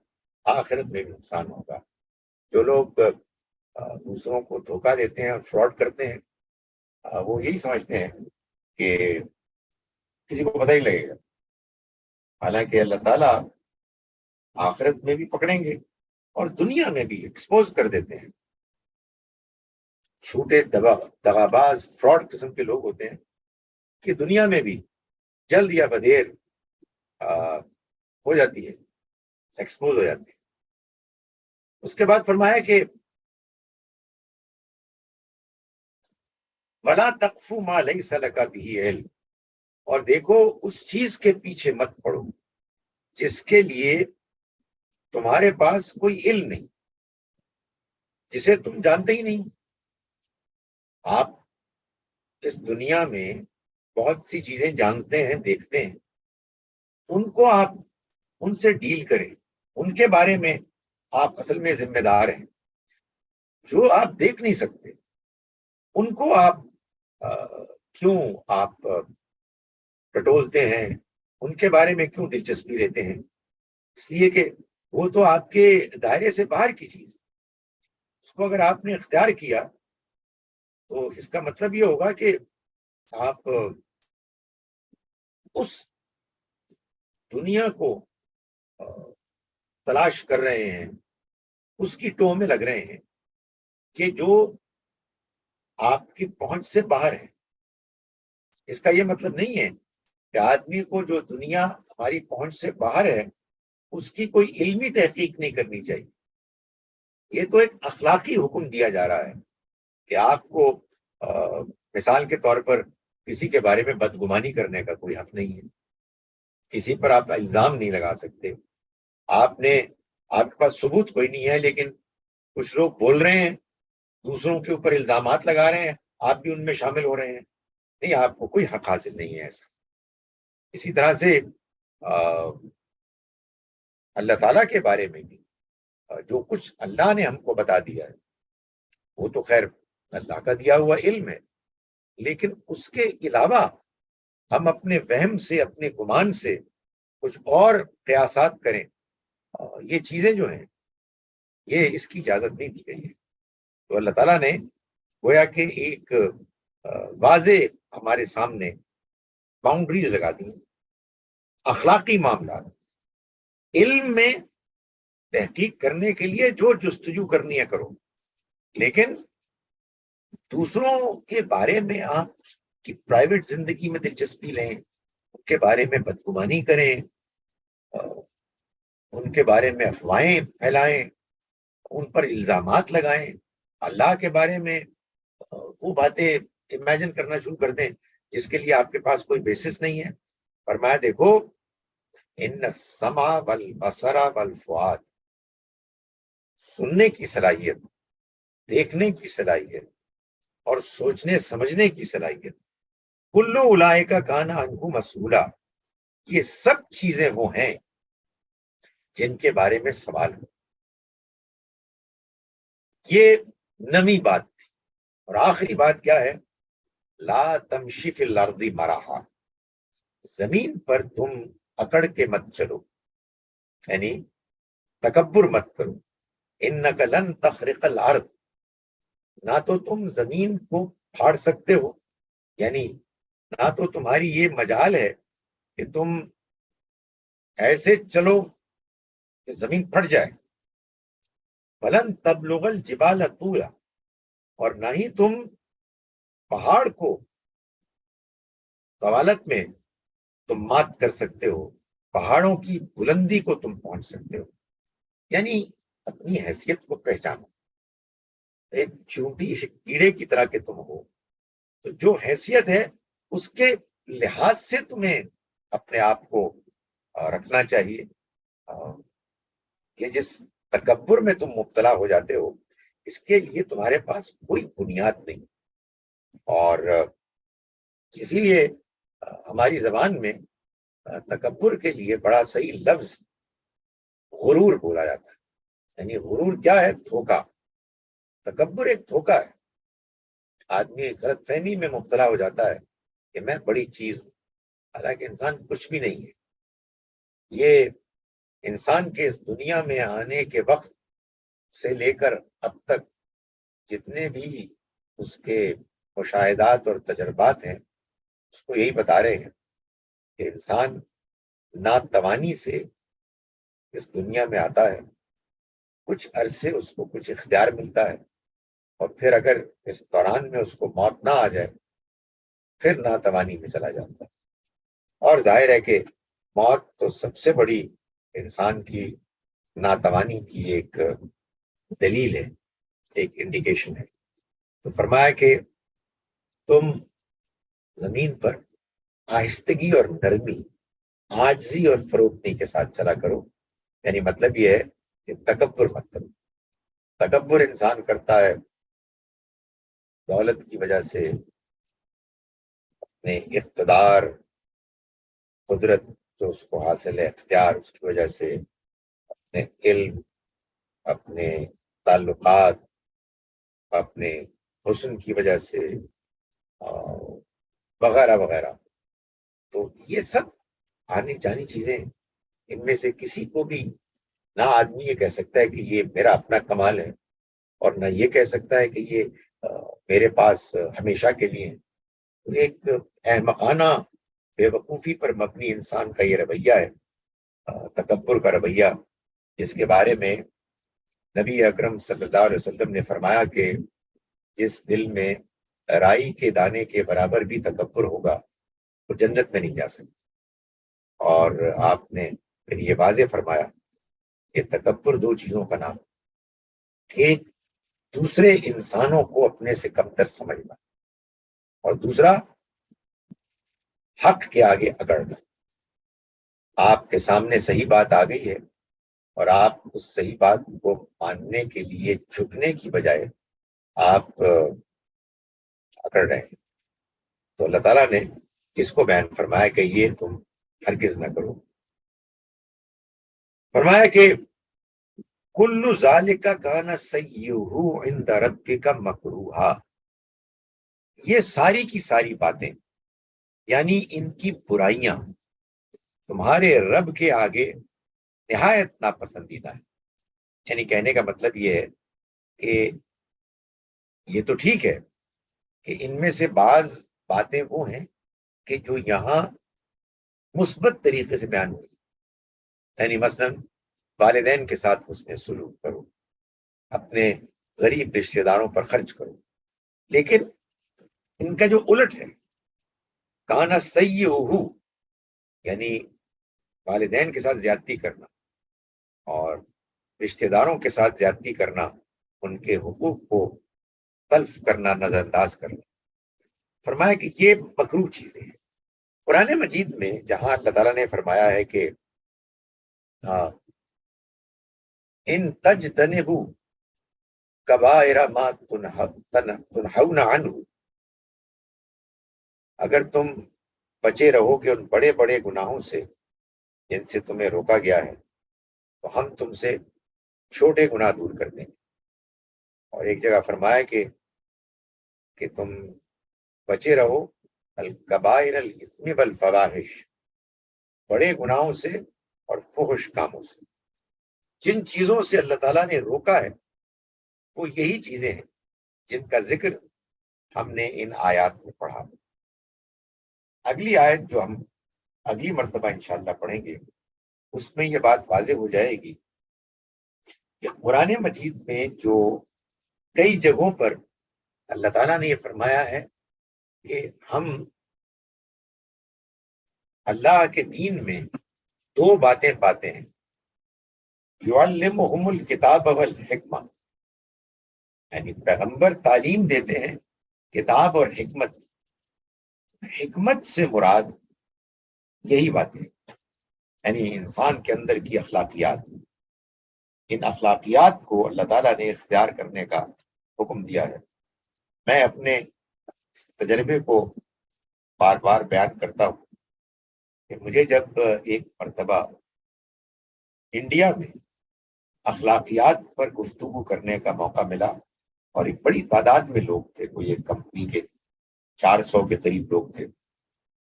آخرت میں بھی نقصان ہوگا. جو لوگ دوسروں کو دھوکہ دیتے ہیں اور فراڈ کرتے ہیں، وہ یہی سمجھتے ہیں کہ کسی کو پتہ ہی لگے گا، حالانکہ اللہ تعالیٰ آخرت میں بھی پکڑیں گے اور دنیا میں بھی ایکسپوز کر دیتے ہیں. چھوٹے دغاباز فراڈ قسم کے لوگ ہوتے ہیں کہ دنیا میں بھی جلد یا بدیر ہو جاتی ہے، ایکسپوز ہو جاتی ہے. اس کے بعد فرمایا کہ وَلَا تَقْفُ مَا لَيْسَ لَكَ بِهِ عِلْمٌ، اور دیکھو اس چیز کے پیچھے مت پڑو جس کے لیے تمہارے پاس کوئی علم نہیں، جسے تم جانتے ہی نہیں۔ آپ اس دنیا میں بہت سی چیزیں جانتے ہیں، دیکھتے ہیں، ان کو آپ ان سے ڈیل کریں، ان کے بارے میں آپ اصل میں ذمہ دار ہیں۔ جو آپ دیکھ نہیں سکتے ان کو آپ کیوں آپ ٹٹولتے ہیں، ان کے بارے میں کیوں دلچسپی لیتے ہیں؟ اس لیے کہ وہ تو آپ کے دائرے سے باہر کی چیز، اس کو اگر آپ نے اختیار کیا تو اس کا مطلب یہ ہوگا کہ آپ اس دنیا کو تلاش کر رہے ہیں، اس کی ٹوہ میں لگ رہے ہیں کہ جو آپ کی پہنچ سے باہر ہے۔ اس کا یہ مطلب نہیں ہے کہ آدمی کو جو دنیا ہماری پہنچ سے باہر ہے اس کی کوئی علمی تحقیق نہیں کرنی چاہیے۔ یہ تو ایک اخلاقی حکم دیا جا رہا ہے کہ آپ کو مثال کے طور پر کسی کے بارے میں بدگمانی کرنے کا کوئی حق نہیں ہے، کسی پر آپ الزام نہیں لگا سکتے۔ آپ کے پاس ثبوت کوئی نہیں ہے، لیکن کچھ لوگ بول رہے ہیں، دوسروں کے اوپر الزامات لگا رہے ہیں، آپ بھی ان میں شامل ہو رہے ہیں، نہیں، آپ کو کوئی حق حاصل نہیں ہے ایسا۔ اسی طرح سے اللہ تعالیٰ کے بارے میں بھی جو کچھ اللہ نے ہم کو بتا دیا ہے وہ تو خیر اللہ کا دیا ہوا علم ہے، لیکن اس کے علاوہ ہم اپنے وہم سے، اپنے گمان سے کچھ اور قیاسات کریں، یہ چیزیں جو ہیں یہ اس کی اجازت نہیں دی گئی ہے۔ تو اللہ تعالیٰ نے گویا کہ ایک واضح ہمارے سامنے باؤنڈریز لگا دی، اخلاقی معاملات، علم میں تحقیق کرنے کے لیے جو جستجو کرنی ہے کرو، لیکن دوسروں کے بارے میں آپ کی پرائیویٹ زندگی میں دلچسپی لیں، ان کے بارے میں بدگمانی کریں، ان کے بارے میں افواہیں پھیلائیں، ان پر الزامات لگائیں، اللہ کے بارے میں وہ باتیں امیجن کرنا شروع کر دیں جس کے لیے آپ کے پاس کوئی بیسس نہیں ہے۔ فرمایا دیکھو ان السمع والبصر والفؤاد، سننے کی صلاحیت، دیکھنے کی صلاحیت اور سوچنے سمجھنے کی صلاحیت، کلو اولئک کان عنہ مسئولا، یہ سب چیزیں وہ ہیں جن کے بارے میں سوال ہو۔ یہ نویں بات تھی۔ اور آخری بات کیا ہے؟ لا تمشی فی الارض مرحا، زمین پر تم اکڑ کے مت چلو، یعنی تکبر مت کرو۔ انک لن تخرق الارض، نہ تو تم زمین کو پھاڑ سکتے ہو، یعنی نہ تو تمہاری یہ مجال ہے کہ تم ایسے چلو کہ زمین پھٹ جائے۔ ولن تبلغ الجبال طولا، اور نہ ہی تم پہاڑ کو طوالت میں تم مات کر سکتے ہو، پہاڑوں کی بلندی کو تم پہنچ سکتے ہو۔ یعنی اپنی حیثیت کو پہچانو، ایک چونٹی کیڑے کی طرح کہ تم ہو، تو جو حیثیت ہے اس کے لحاظ سے تمہیں اپنے آپ کو رکھنا چاہیے۔ یہ جس تکبر میں تم مبتلا ہو جاتے ہو اس کے لیے تمہارے پاس کوئی بنیاد نہیں، اور اسی لیے ہماری زبان میں تکبر کے لیے بڑا صحیح لفظ غرور بولا جاتا ہے۔ یعنی غرور کیا ہے؟ دھوکا۔ تکبر ایک دھوکا ہے، آدمی غلط فہمی میں مبتلا ہو جاتا ہے کہ میں بڑی چیز ہوں، حالانکہ انسان کچھ بھی نہیں ہے۔ یہ انسان کے اس دنیا میں آنے کے وقت سے لے کر اب تک جتنے بھی اس کے مشاہدات اور تجربات ہیں اس کو یہی بتا رہے ہیں کہ انسان ناتوانی سے اس دنیا میں آتا ہے، کچھ عرصے اس کو کچھ اختیار ملتا ہے، اور پھر اگر اس دوران میں اس کو موت نہ آ جائے پھر ناتوانی میں چلا جاتا ہے۔ اور ظاہر ہے کہ موت تو سب سے بڑی انسان کی ناتوانی کی ایک دلیل ہے، ایک انڈیکیشن ہے. تو فرمایا کہ تم زمین پر آہستگی اور نرمی، عاجزی اور فروتنی کے ساتھ چلا کرو. یعنی مطلب یہ ہے کہ تکبر مت کرو. تکبر انسان کرتا ہے دولت کی وجہ سے، اپنے اقتدار، قدرت جو اس کو حاصل ہے، اختیار، اس کی وجہ سے، اپنے علم، اپنے تعلقات، اپنے حسن کی وجہ سے، وغیرہ وغیرہ. تو یہ سب آنے جانی چیزیں ہیں. ان میں سے کسی کو بھی نہ آدمی یہ کہہ سکتا ہے کہ یہ میرا اپنا کمال ہے، اور نہ یہ کہہ سکتا ہے کہ یہ میرے پاس ہمیشہ کے لیے ہے. تو ایک احمقانہ بے وقوفی پر مبنی انسان کا یہ رویہ ہے، تکبر کا رویہ، جس کے بارے میں نبی اکرم صلی اللہ علیہ وسلم نے فرمایا کہ جس دل میں رائی کے دانے کے برابر بھی تکبر ہوگا وہ جنت میں نہیں جا سکتا. اور آپ نے پھر یہ واضح فرمایا کہ تکبر دو چیزوں کا نام، ایک دوسرے انسانوں کو اپنے سے کمتر سمجھنا، اور دوسرا حق کے آگے اکڑنا. آپ کے سامنے صحیح بات آ گئی ہے اور آپ اس صحیح بات کو ماننے کے لیے جھکنے کی بجائے آپ اکڑ رہے ہیں. تو اللہ تعالیٰ نے اس کو بیان فرمایا کہ یہ تم ہرگز نہ کرو. فرمایا کہ کل ذالک کان سیئہ عند ربک مکروہا. یہ ساری کی ساری باتیں، یعنی ان کی برائیاں، تمہارے رب کے آگے نہایت ناپسندیدہ ہے. یعنی کہنے کا مطلب یہ ہے کہ یہ تو ٹھیک ہے کہ ان میں سے بعض باتیں وہ ہیں کہ جو یہاں مثبت طریقے سے بیان ہوئی. یعنی مثلا والدین کے ساتھ حسن سلوک کرو، اپنے غریب رشتہ داروں پر خرچ کرو. لیکن ان کا جو الٹ ہے، کانا سیئہ، یعنی والدین کے ساتھ زیادتی کرنا اور رشتہ داروں کے ساتھ زیادتی کرنا، ان کے حقوق کو تلف کرنا، نظر انداز کرنا. فرمایا کہ یہ مکروہ چیزیں ہیں. قرآن مجید میں جہاں اللہ تعالیٰ نے فرمایا ہے کہ ان تجتنبوا کبائر ما تنہون عنہ، اگر تم بچے رہو گے ان بڑے بڑے گناہوں سے جن سے تمہیں روکا گیا ہے، تو ہم تم سے چھوٹے گناہ دور کر دیں گے. اور ایک جگہ فرمایا کہ تم بچے رہو الکبائر الاثم والفواحش، بڑے گناہوں سے اور فحش کاموں سے. جن چیزوں سے اللہ تعالیٰ نے روکا ہے وہ یہی چیزیں ہیں جن کا ذکر ہم نے ان آیات میں پڑھا. اگلی آیت جو ہم اگلی مرتبہ انشاءاللہ پڑھیں گے اس میں یہ بات واضح ہو جائے گی کہ قرآن مجید میں جو کئی جگہوں پر اللہ تعالیٰ نے یہ فرمایا ہے کہ ہم اللہ کے دین میں دو باتیں پاتے ہیں، یعلمہم الکتاب والحکمہ، یعنی پیغمبر تعلیم دیتے ہیں کتاب اور حکمت. حکمت سے مراد یہی باتیں، یعنی انسان کے اندر کی اخلاقیات. ان اخلاقیات کو اللہ تعالیٰ نے اختیار کرنے کا حکم دیا ہے. میں اپنے تجربے کو بار بار بیان کرتا ہوں کہ مجھے جب ایک مرتبہ انڈیا میں اخلاقیات پر گفتگو کرنے کا موقع ملا، اور ایک بڑی تعداد میں لوگ تھے، کوئی ایک کمپنی کے 400 کے قریب لوگ تھے،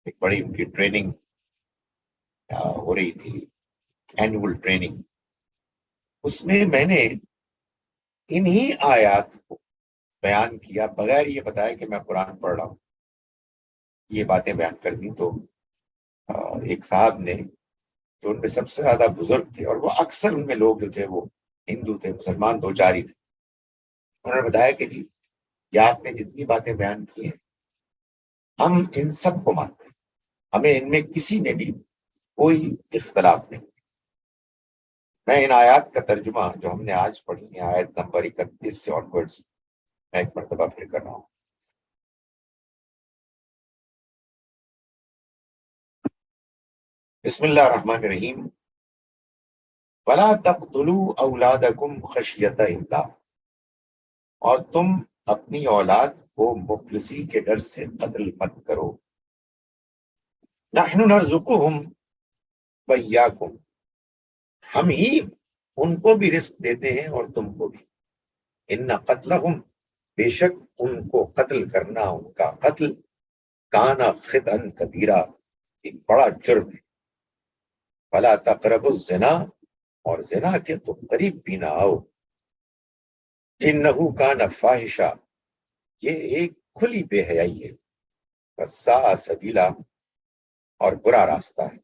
ایک بڑی ان کی ٹریننگ ہو رہی تھی، اینول ٹریننگ. اس میں نے انہی آیات کو بیان کیا بغیر یہ بتایا کہ میں قرآن پڑھ رہا ہوں. یہ باتیں بیان کر دی تو ایک صاحب نے، جو ان میں سب سے زیادہ بزرگ تھے، اور وہ اکثر ان میں لوگ جو تھے وہ ہندو تھے، مسلمان دو چار ہی تھے، انہوں نے بتایا کہ جی یہ آپ نے جتنی باتیں بیان کی ہیں ہم ان سب کو مانتے ہیں، ہمیں ان میں کسی میں بھی کوئی اختلاف نہیں. میں ان آیات کا ترجمہ جو ہم نے آج پڑھی ہے آیت نمبر 31 سے آنورڈز میں ایک مرتبہ پھر کر رہا ہوں. بسم اللہ الرحمن الرحیم. وَلَا تَقْتُلُوا أَوْلَادَكُمْ خَشْيَةَ إِمْلَاقٍ، اور تم اپنی اولاد کو مفلسی کے ڈر سے قتل مت کرو. نحن نرزقهم وإياكم، ہم ہی ان کو بھی رزق دیتے ہیں اور تم کو بھی. ان قتلہم، بے شک ان کو قتل کرنا، ان کا قتل، کانا خطأ کبیرہ، ایک بڑا جرم ہے. فلا تقربوا الزنا، اور زنا کے تم قریب بھی نہ آؤ. انہو کان فاحشہ، یہ ایک کھلی بے حیائی ہے. وساء سبیلا، اور برا راستہ ہے.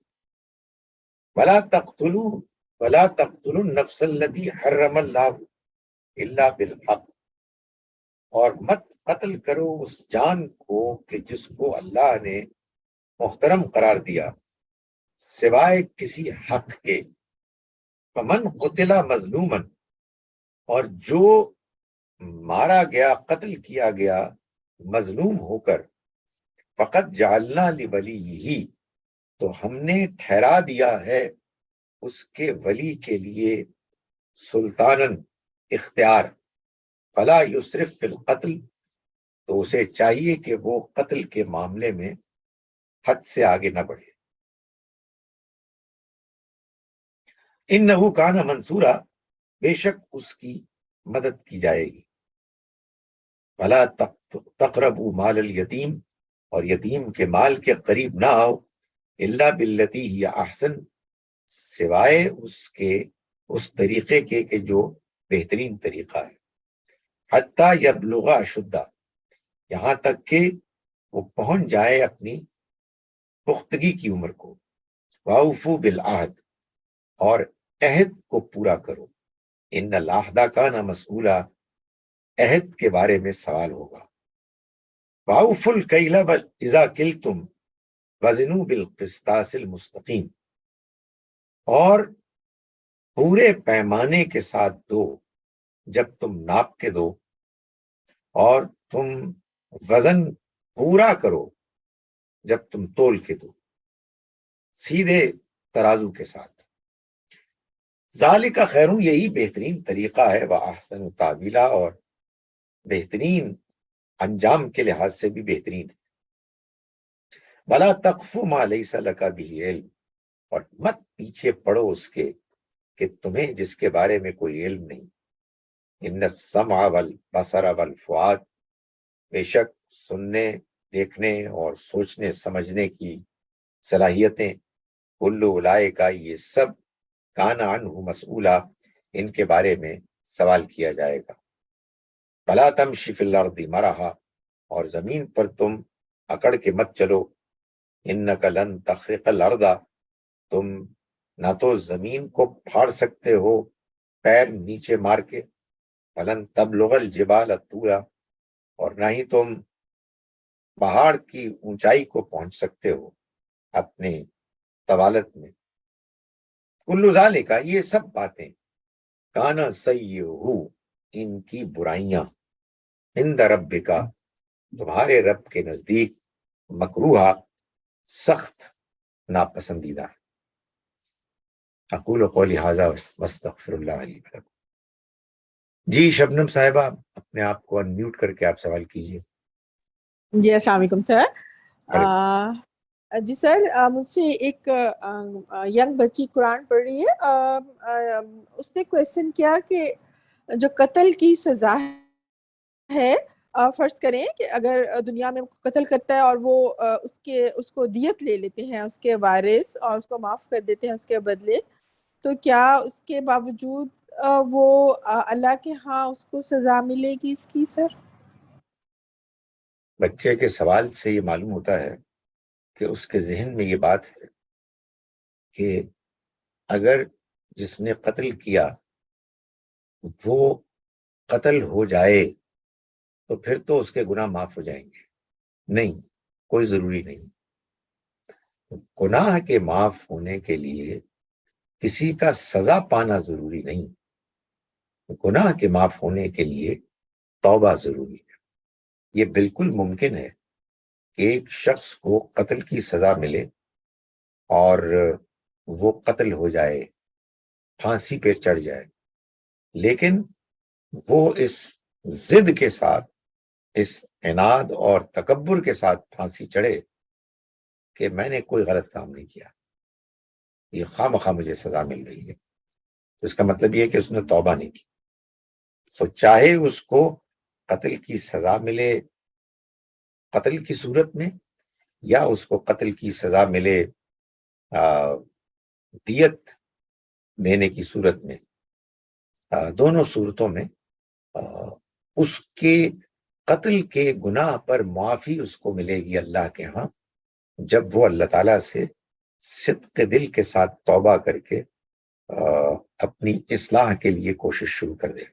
ولا تقتلوا النفس التي حرم اللہ الا بالحق، اور مت قتل کرو اس جان کو کہ جس کو اللہ نے محترم قرار دیا سوائے کسی حق کے. فمن قتل مظلوما، اور جو مارا گیا، قتل کیا گیا مظلوم ہو کر، فقط جعلنا لولیہ، تو ہم نے ٹھہرا دیا ہے اس کے ولی کے لیے سلطانن، اختیار. فلا یسرف فی القتل، تو اسے چاہیے کہ وہ قتل کے معاملے میں حد سے آگے نہ بڑھے. انہو کان منصورا، بے شک اس کی مدد کی جائے گی. ولا تقربوا مال الیتیم، اور یتیم کے مال کے قریب نہ آؤ. الا باللتی ہی احسن، سوائے اس طریقے کے کہ جو بہترین طریقہ ہے. حتی یبلغ اشدہ، یہاں تک کہ وہ پہنچ جائے اپنی پختگی کی عمر کو. واوفوا بالعہد، اور عہد کو پورا کرو. ان العہد کان مسئولا، عہد کے بارے میں سوال ہوگا. واوفوا الکیل اذا کلتم وزنوا بالقسطاس المستقیم، اور پورے پیمانے کے ساتھ دو جب تم ناپ کے دو، اور تم وزن پورا کرو جب تم تول کے دو، سیدھے ترازو کے ساتھ. ذالک خیر، یہی بہترین طریقہ ہے. واحسن تاویلا، اور بہترین انجام کے لحاظ سے بھی بہترین ہے. ولا تقف ما لیس لک بہ علم، اور مت پیچھے پڑو اس کے کہ تمہیں جس کے بارے میں کوئی علم نہیں. ان السمع والبصر والفؤاد، بے شک سننے، دیکھنے اور سوچنے سمجھنے کی صلاحیتیں، کل اولئک، یہ سب، کان عنہ مسئولا، ان کے بارے میں سوال کیا جائے گا. فلا تمشی فی الارض مرحا، اور زمین پر تم اکڑ کے مت چلو. انک لن تخرق الارض، تم نہ تو زمین کو پھاڑ سکتے ہو پیر نیچے مار کے. فلن تبلغ الجبال طولا، اور نہ ہی تم پہاڑ کی اونچائی کو پہنچ سکتے ہو اپنے طوالت میں. کل ذالک، یہ سب باتیں، کانا سیئہ، ان کی برائیاں، عند ربک، تمہارے رب کے نزدیک، مکروہا، سخت ناپسندیدہ. اقول قولی ھذا واستغفر اللہ لی ولکم. جی شبنم صاحبہ، اپنے آپ کو انمیوٹ کر کے آپ سوال کیجیے. جی السلام علیکم سر. جی سر، مجھ سے ایک ینگ بچی قرآن پڑھ رہی ہے. اس نے کویشچن کیا کہ جو قتل کی سزا ہے، فرض کریں کہ اگر دنیا میں قتل کرتا ہے اور وہ اس کو دیت لے لیتے ہیں اس کے وارث اور اس کو معاف کر دیتے ہیں اس کے بدلے، تو کیا اس کے باوجود وہ اللہ کے ہاں اس کو سزا ملے گی اس کی سر؟ بچے کے سوال سے یہ معلوم ہوتا ہے کہ اس کے ذہن میں یہ بات ہے کہ اگر جس نے قتل کیا وہ قتل ہو جائے تو پھر تو اس کے گناہ معاف ہو جائیں گے. نہیں، کوئی ضروری نہیں. گناہ کے معاف ہونے کے لیے کسی کا سزا پانا ضروری نہیں، گناہ کے معاف ہونے کے لیے توبہ ضروری ہے۔ یہ بالکل ممکن ہے کہ ایک شخص کو قتل کی سزا ملے اور وہ قتل ہو جائے، پھانسی پہ چڑھ جائے، لیکن وہ اس ضد کے ساتھ، اس عناد اور تکبر کے ساتھ پھانسی چڑھے کہ میں نے کوئی غلط کام نہیں کیا، یہ خواہ مخواہ مجھے سزا مل رہی ہے، تو اس کا مطلب یہ ہے کہ اس نے توبہ نہیں کی۔ سو چاہے اس کو قتل کی سزا ملے قتل کی صورت میں، یا اس کو قتل کی سزا ملے دیت دینے کی صورت میں، دونوں صورتوں میں اس کے قتل کے گناہ پر معافی اس کو ملے گی اللہ کے ہاں، جب وہ اللہ تعالیٰ سے صدق دل کے ساتھ توبہ کر کے اپنی اصلاح کے لیے کوشش شروع کر دے۔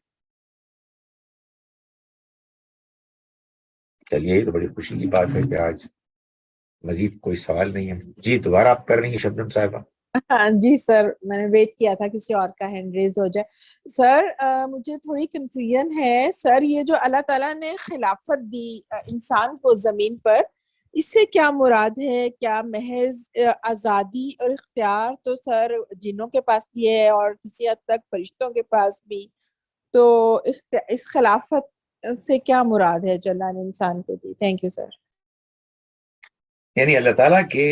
چلیے، یہ تو بڑی خوشی کی بات ہے کہ آج مزید کوئی سوال نہیں ہے۔ جی، دوبارہ آپ کر رہی ہیں شبنم صاحبہ؟ جی سر، میں نے ویٹ کیا تھا کسی اور کا ہینڈ ریز ہو جائے۔ سر مجھے تھوڑی کنفیوژن ہے سر، یہ جو اللہ تعالیٰ نے خلافت دی انسان کو زمین پر، اس سے کیا مراد ہے؟ کیا محض آزادی اور اختیار تو سر جنوں کے پاس بھی ہے اور کسی حد تک فرشتوں کے پاس بھی، تو اس خلافت سے کیا مراد ہے جو اللہ نے انسان کو دی؟ Thank you sir. یعنی اللہ تعالیٰ کے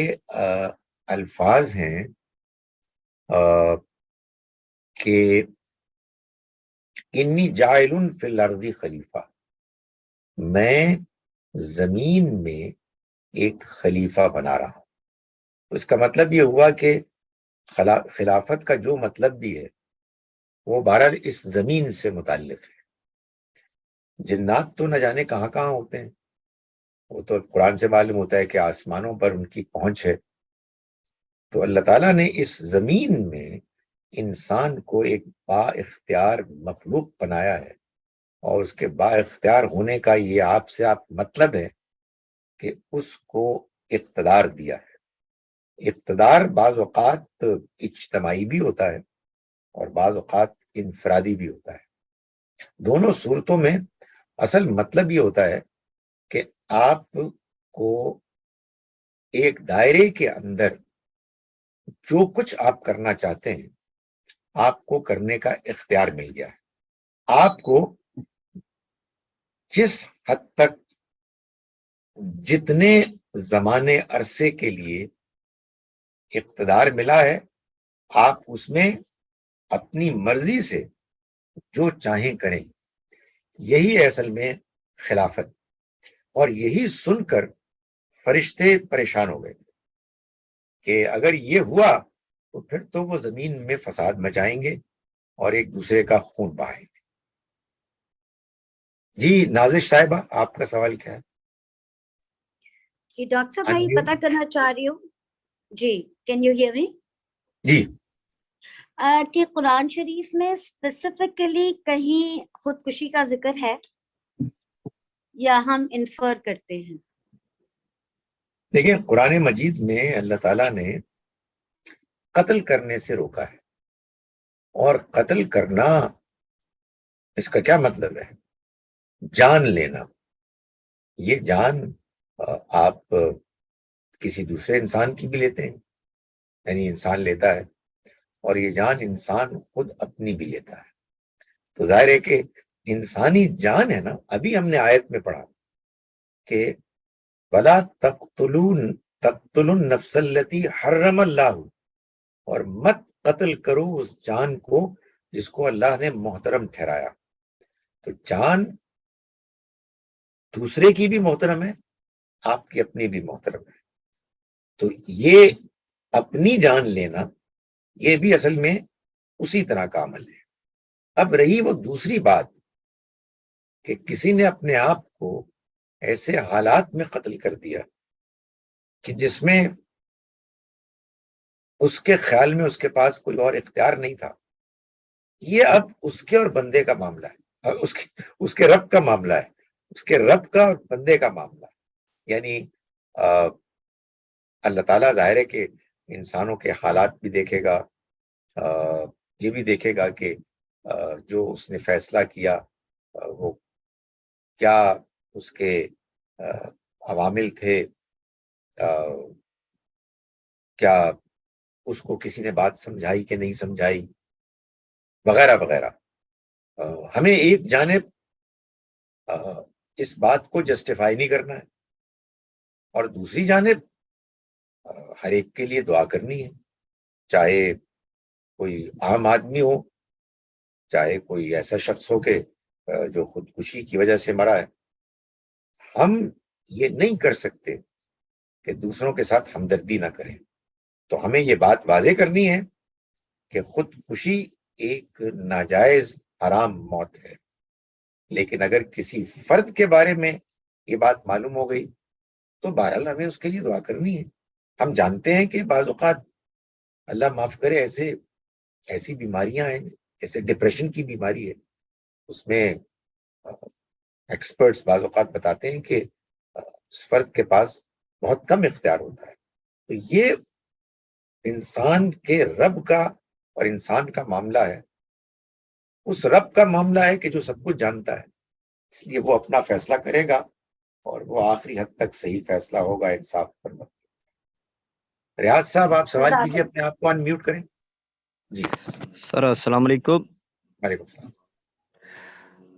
الفاظ ہیں کہ انی جاعل فی الارض خلیفہ، میں زمین میں ایک خلیفہ بنا رہا ہوں۔ تو اس کا مطلب یہ ہوا کہ خلافت کا جو مطلب بھی ہے وہ بہرحال اس زمین سے متعلق ہے۔ جنات تو نہ جانے کہاں کہاں ہوتے ہیں، وہ تو قرآن سے معلوم ہوتا ہے کہ آسمانوں پر ان کی پہنچ ہے۔ تو اللہ تعالیٰ نے اس زمین میں انسان کو ایک با اختیار مخلوق بنایا ہے، اور اس کے با اختیار ہونے کا یہ آپ سے مطلب ہے کہ اس کو اقتدار دیا ہے۔ اقتدار بعض اوقات اجتماعی بھی ہوتا ہے اور بعض اوقات انفرادی بھی ہوتا ہے۔ دونوں صورتوں میں اصل مطلب یہ ہوتا ہے کہ آپ کو ایک دائرے کے اندر جو کچھ آپ کرنا چاہتے ہیں آپ کو کرنے کا اختیار مل گیا ہے۔ آپ کو جس حد تک جتنے زمانے عرصے کے لیے اقتدار ملا ہے، آپ اس میں اپنی مرضی سے جو چاہیں کریں۔ یہی ہے اصل میں خلافت، اور یہی سن کر فرشتے پریشان ہو گئے کہ اگر یہ ہوا تو پھر تو وہ زمین میں فساد مچائیں گے اور ایک دوسرے کا خون بہائیں گے۔ جی نازش صاحبہ، آپ کا سوال کیا ہے؟ جی ڈاکٹر صاحب، میں یہ پتا کرنا چاہ رہی ہوں، جی کین یو ہیئر می؟ جی، کہ قرآن شریف میں اسپیسیفکلی کہیں خودکشی کا ذکر ہے یا ہم انفر کرتے ہیں؟ دیکھیں، قرآن مجید میں اللہ تعالیٰ نے قتل کرنے سے روکا ہے، اور قتل کرنا اس کا کیا مطلب ہے؟ جان لینا۔ یہ جان آپ کسی دوسرے انسان کی بھی لیتے ہیں، یعنی انسان لیتا ہے، اور یہ جان انسان خود اپنی بھی لیتا ہے۔ تو ظاہر ہے کہ انسانی جان ہے نا، ابھی ہم نے آیت میں پڑھا کہ وَلَا تَقْتُلُوا النَّفْسَ الَّتِي حَرَّمَ اللَّهُ، اور مت قتل کرو اس جان کو جس کو اللہ نے محترم ٹھہرایا۔ تو جان دوسرے کی بھی محترم ہے، آپ کی اپنی بھی محترم ہے۔ تو یہ اپنی جان لینا یہ بھی اصل میں اسی طرح کا عمل ہے۔ اب رہی وہ دوسری بات کہ کسی نے اپنے آپ کو ایسے حالات میں قتل کر دیا کہ جس میں اس کے خیال میں اس کے پاس کوئی اور اختیار نہیں تھا، یہ اب اس کے اور بندے کا معاملہ ہے، اس کے رب کا معاملہ ہے، اس کے رب کا اور بندے کا معاملہ ہے۔ یعنی اللہ تعالیٰ ظاہر ہے کہ انسانوں کے حالات بھی دیکھے گا، یہ بھی دیکھے گا کہ جو اس نے فیصلہ کیا وہ کیا اس کے عوامل تھے، کیا اس کو کسی نے بات سمجھائی کہ نہیں سمجھائی، وغیرہ وغیرہ۔ ہمیں ایک جانب اس بات کو جسٹیفائی نہیں کرنا ہے، اور دوسری جانب ہر ایک کے لیے دعا کرنی ہے، چاہے کوئی عام آدمی ہو، چاہے کوئی ایسا شخص ہو کہ جو خودکشی کی وجہ سے مرا ہے۔ ہم یہ نہیں کر سکتے کہ دوسروں کے ساتھ ہمدردی نہ کریں، تو ہمیں یہ بات واضح کرنی ہے کہ خودکشی ایک ناجائز حرام موت ہے، لیکن اگر کسی فرد کے بارے میں یہ بات معلوم ہو گئی تو بہرحال ہمیں اس کے لیے دعا کرنی ہے۔ ہم جانتے ہیں کہ بعض اوقات اللہ معاف کرے ایسی بیماریاں ہیں، جیسے ڈپریشن کی بیماری ہے، اس میں ایکسپرٹس بعض اوقات بتاتے ہیں کہ اس فرد کے پاس بہت کم اختیار ہوتا ہے۔ تو یہ انسان کے رب کا اور انسان کا معاملہ ہے، اس رب کا معاملہ ہے کہ جو سب کچھ جانتا ہے، اس لیے وہ اپنا فیصلہ کرے گا اور وہ آخری حد تک صحیح فیصلہ ہوگا، انصاف پر مبنی۔ ریاض صاحب آپ سوال کیجیے، اپنے آپ کو ان میوٹ کریں۔ جی سر السلام علیکم۔ وعلیکم السلام۔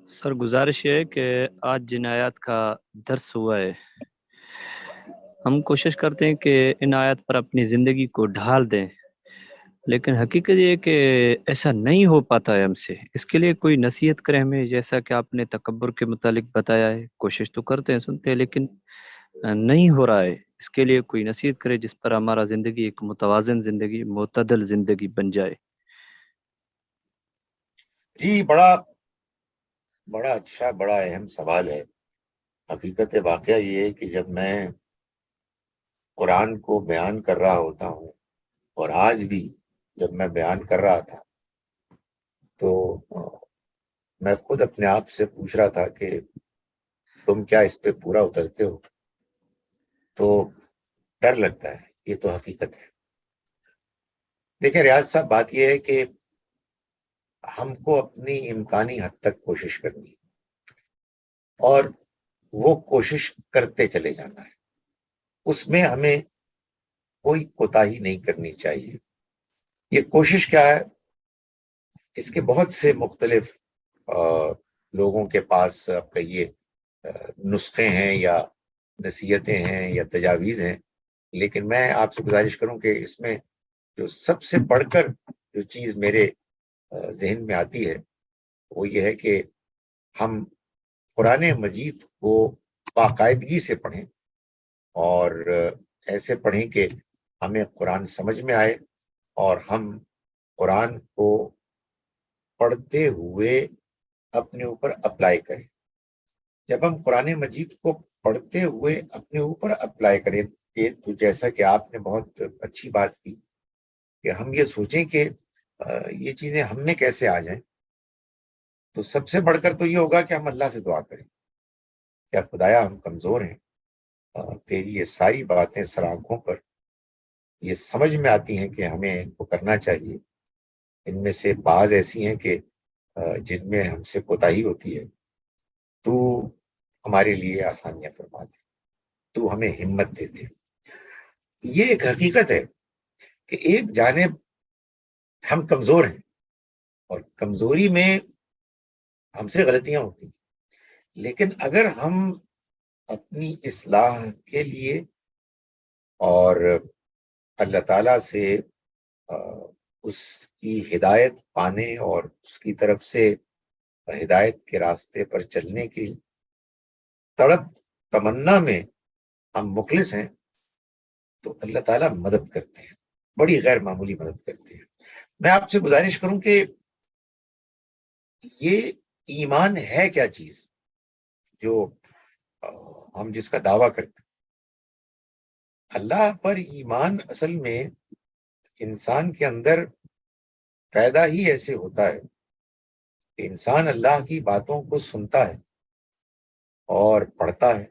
سر گزارش ہے کہ آج جن آیات کا درس ہوا ہے، ہم کوشش کرتے ہیں کہ ان آیات پر اپنی زندگی کو ڈھال دیں، لیکن حقیقت یہ ہے کہ ایسا نہیں ہو پاتا ہے ہم سے۔ اس کے لیے کوئی نصیحت کرے ہمیں، جیسا کہ آپ نے تکبر کے متعلق بتایا ہے، کوشش تو کرتے ہیں، سنتے ہیں، لیکن نہیں ہو رہا ہے۔ اس کے لیے کوئی نصیحت کرے جس پر ہمارا زندگی ایک متوازن زندگی، معتدل زندگی بن جائے۔ جی بڑا اچھا، بڑا اہم سوال ہے۔ حقیقت واقعہ یہ ہے کہ جب میں قرآن کو بیان کر رہا ہوتا ہوں، اور آج بھی جب میں بیان کر رہا تھا، تو میں خود اپنے آپ سے پوچھ رہا تھا کہ تم کیا اس پہ پورا اترتے ہو؟ تو ڈر لگتا ہے، یہ تو حقیقت ہے۔ دیکھیں ریاض صاحب، بات یہ ہے کہ ہم کو اپنی امکانی حد تک کوشش کرنی ہے، اور وہ کوشش کرتے چلے جانا ہے، اس میں ہمیں کوئی کوتاہی نہیں کرنی چاہیے۔ یہ کوشش کیا ہے، اس کے بہت سے مختلف لوگوں کے پاس آپ کہیے نسخے ہیں یا نصیحتیں ہیں یا تجاویز ہیں، لیکن میں آپ سے گزارش کروں کہ اس میں جو سب سے بڑھ کر جو چیز میرے ذہن میں آتی ہے وہ یہ ہے کہ ہم قرآن مجید کو باقاعدگی سے پڑھیں، اور ایسے پڑھیں کہ ہمیں قرآن سمجھ میں آئے، اور ہم قرآن کو پڑھتے ہوئے اپنے اوپر اپلائی کریں۔ جب ہم قرآن مجید کو پڑھتے ہوئے اپنے اوپر اپلائی کریں تو جیسا کہ آپ نے بہت اچھی بات کی کہ ہم یہ سوچیں کہ یہ چیزیں ہم میں کیسے آ جائیں، تو سب سے بڑھ کر تو یہ ہوگا کہ ہم اللہ سے دعا کریں، کیا خدایا ہم کمزور ہیں، تیری یہ ساری باتیں سر آنکھوں پر یہ سمجھ میں آتی ہیں کہ ہمیں ان کو کرنا چاہیے، ان میں سے بعض ایسی ہیں کہ جن میں ہم سے کوتاہی ہوتی ہے، تو ہمارے لیے آسانیاں فرما دے، تو ہمیں ہمت دے دے۔ یہ ایک حقیقت ہے کہ ایک جانب ہم کمزور ہیں، اور کمزوری میں ہم سے غلطیاں ہوتی ہیں، لیکن اگر ہم اپنی اصلاح کے لیے اور اللہ تعالیٰ سے اس کی ہدایت پانے اور اس کی طرف سے ہدایت کے راستے پر چلنے کی تڑپ تمنا میں ہم مخلص ہیں، تو اللہ تعالیٰ مدد کرتے ہیں، بڑی غیر معمولی مدد کرتے ہیں۔ میں آپ سے گزارش کروں کہ یہ ایمان ہے کیا چیز جو ہم جس کا دعویٰ کرتے ہیں؟ اللہ پر ایمان اصل میں انسان کے اندر پیدا ہی ایسے ہوتا ہے کہ انسان اللہ کی باتوں کو سنتا ہے اور پڑھتا ہے،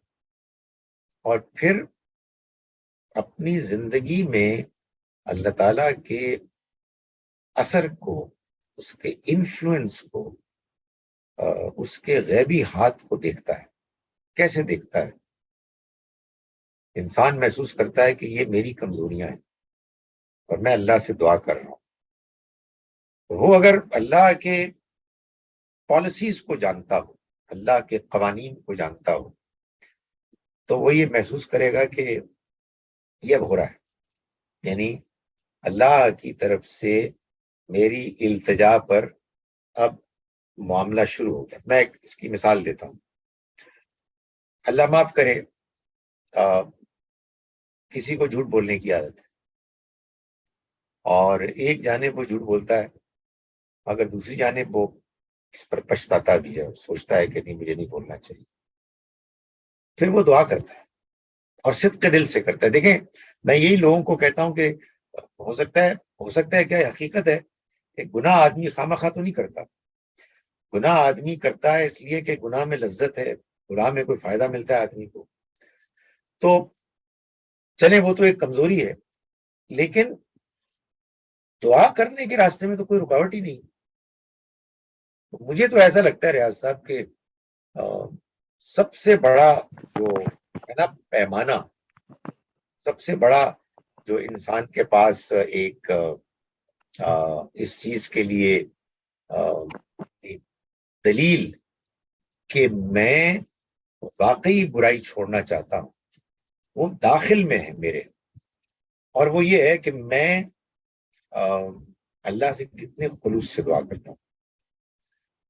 اور پھر اپنی زندگی میں اللہ تعالیٰ کے اثر کو، اس کے انفلوئنس کو، اس کے غیبی ہاتھ کو دیکھتا ہے. کیسے دیکھتا ہے؟ انسان محسوس کرتا ہے کہ یہ میری کمزوریاں ہیں اور میں اللہ سے دعا کر رہا ہوں. وہ اگر اللہ کے پالیسیز کو جانتا ہو، اللہ کے قوانین کو جانتا ہو، تو وہ یہ محسوس کرے گا کہ یہ اب ہو رہا ہے. یعنی اللہ کی طرف سے میری التجا پر اب معاملہ شروع ہو گیا. میں اس کی مثال دیتا ہوں. اللہ معاف کرے، کسی کو جھوٹ بولنے کی عادت ہے اور ایک جانب وہ جھوٹ بولتا ہے، مگر دوسری جانب وہ اس پر پچھتاتا بھی ہے، سوچتا ہے کہ نہیں مجھے نہیں بولنا چاہیے. پھر وہ دعا کرتا ہے اور صدق دل سے کرتا ہے. دیکھیں، میں یہی لوگوں کو کہتا ہوں کہ ہو سکتا ہے کیا حقیقت ہے کہ گناہ آدمی خواہ تو نہیں کرتا. گناہ آدمی کرتا ہے اس لیے کہ گناہ میں لذت ہے، گناہ میں کوئی فائدہ ملتا ہے آدمی کو. تو چلے وہ تو ایک کمزوری ہے، لیکن دعا کرنے کے راستے میں تو کوئی رکاوٹ ہی نہیں. مجھے تو ایسا لگتا ہے ریاض صاحب کہ سب سے بڑا جو ہے نا پیمانہ، سب سے بڑا جو انسان کے پاس ایک اس چیز کے لیے ایک دلیل کہ میں واقعی برائی چھوڑنا چاہتا ہوں، وہ داخل میں ہے میرے. اور وہ یہ ہے کہ میں اللہ سے کتنے خلوص سے دعا کرتا ہوں.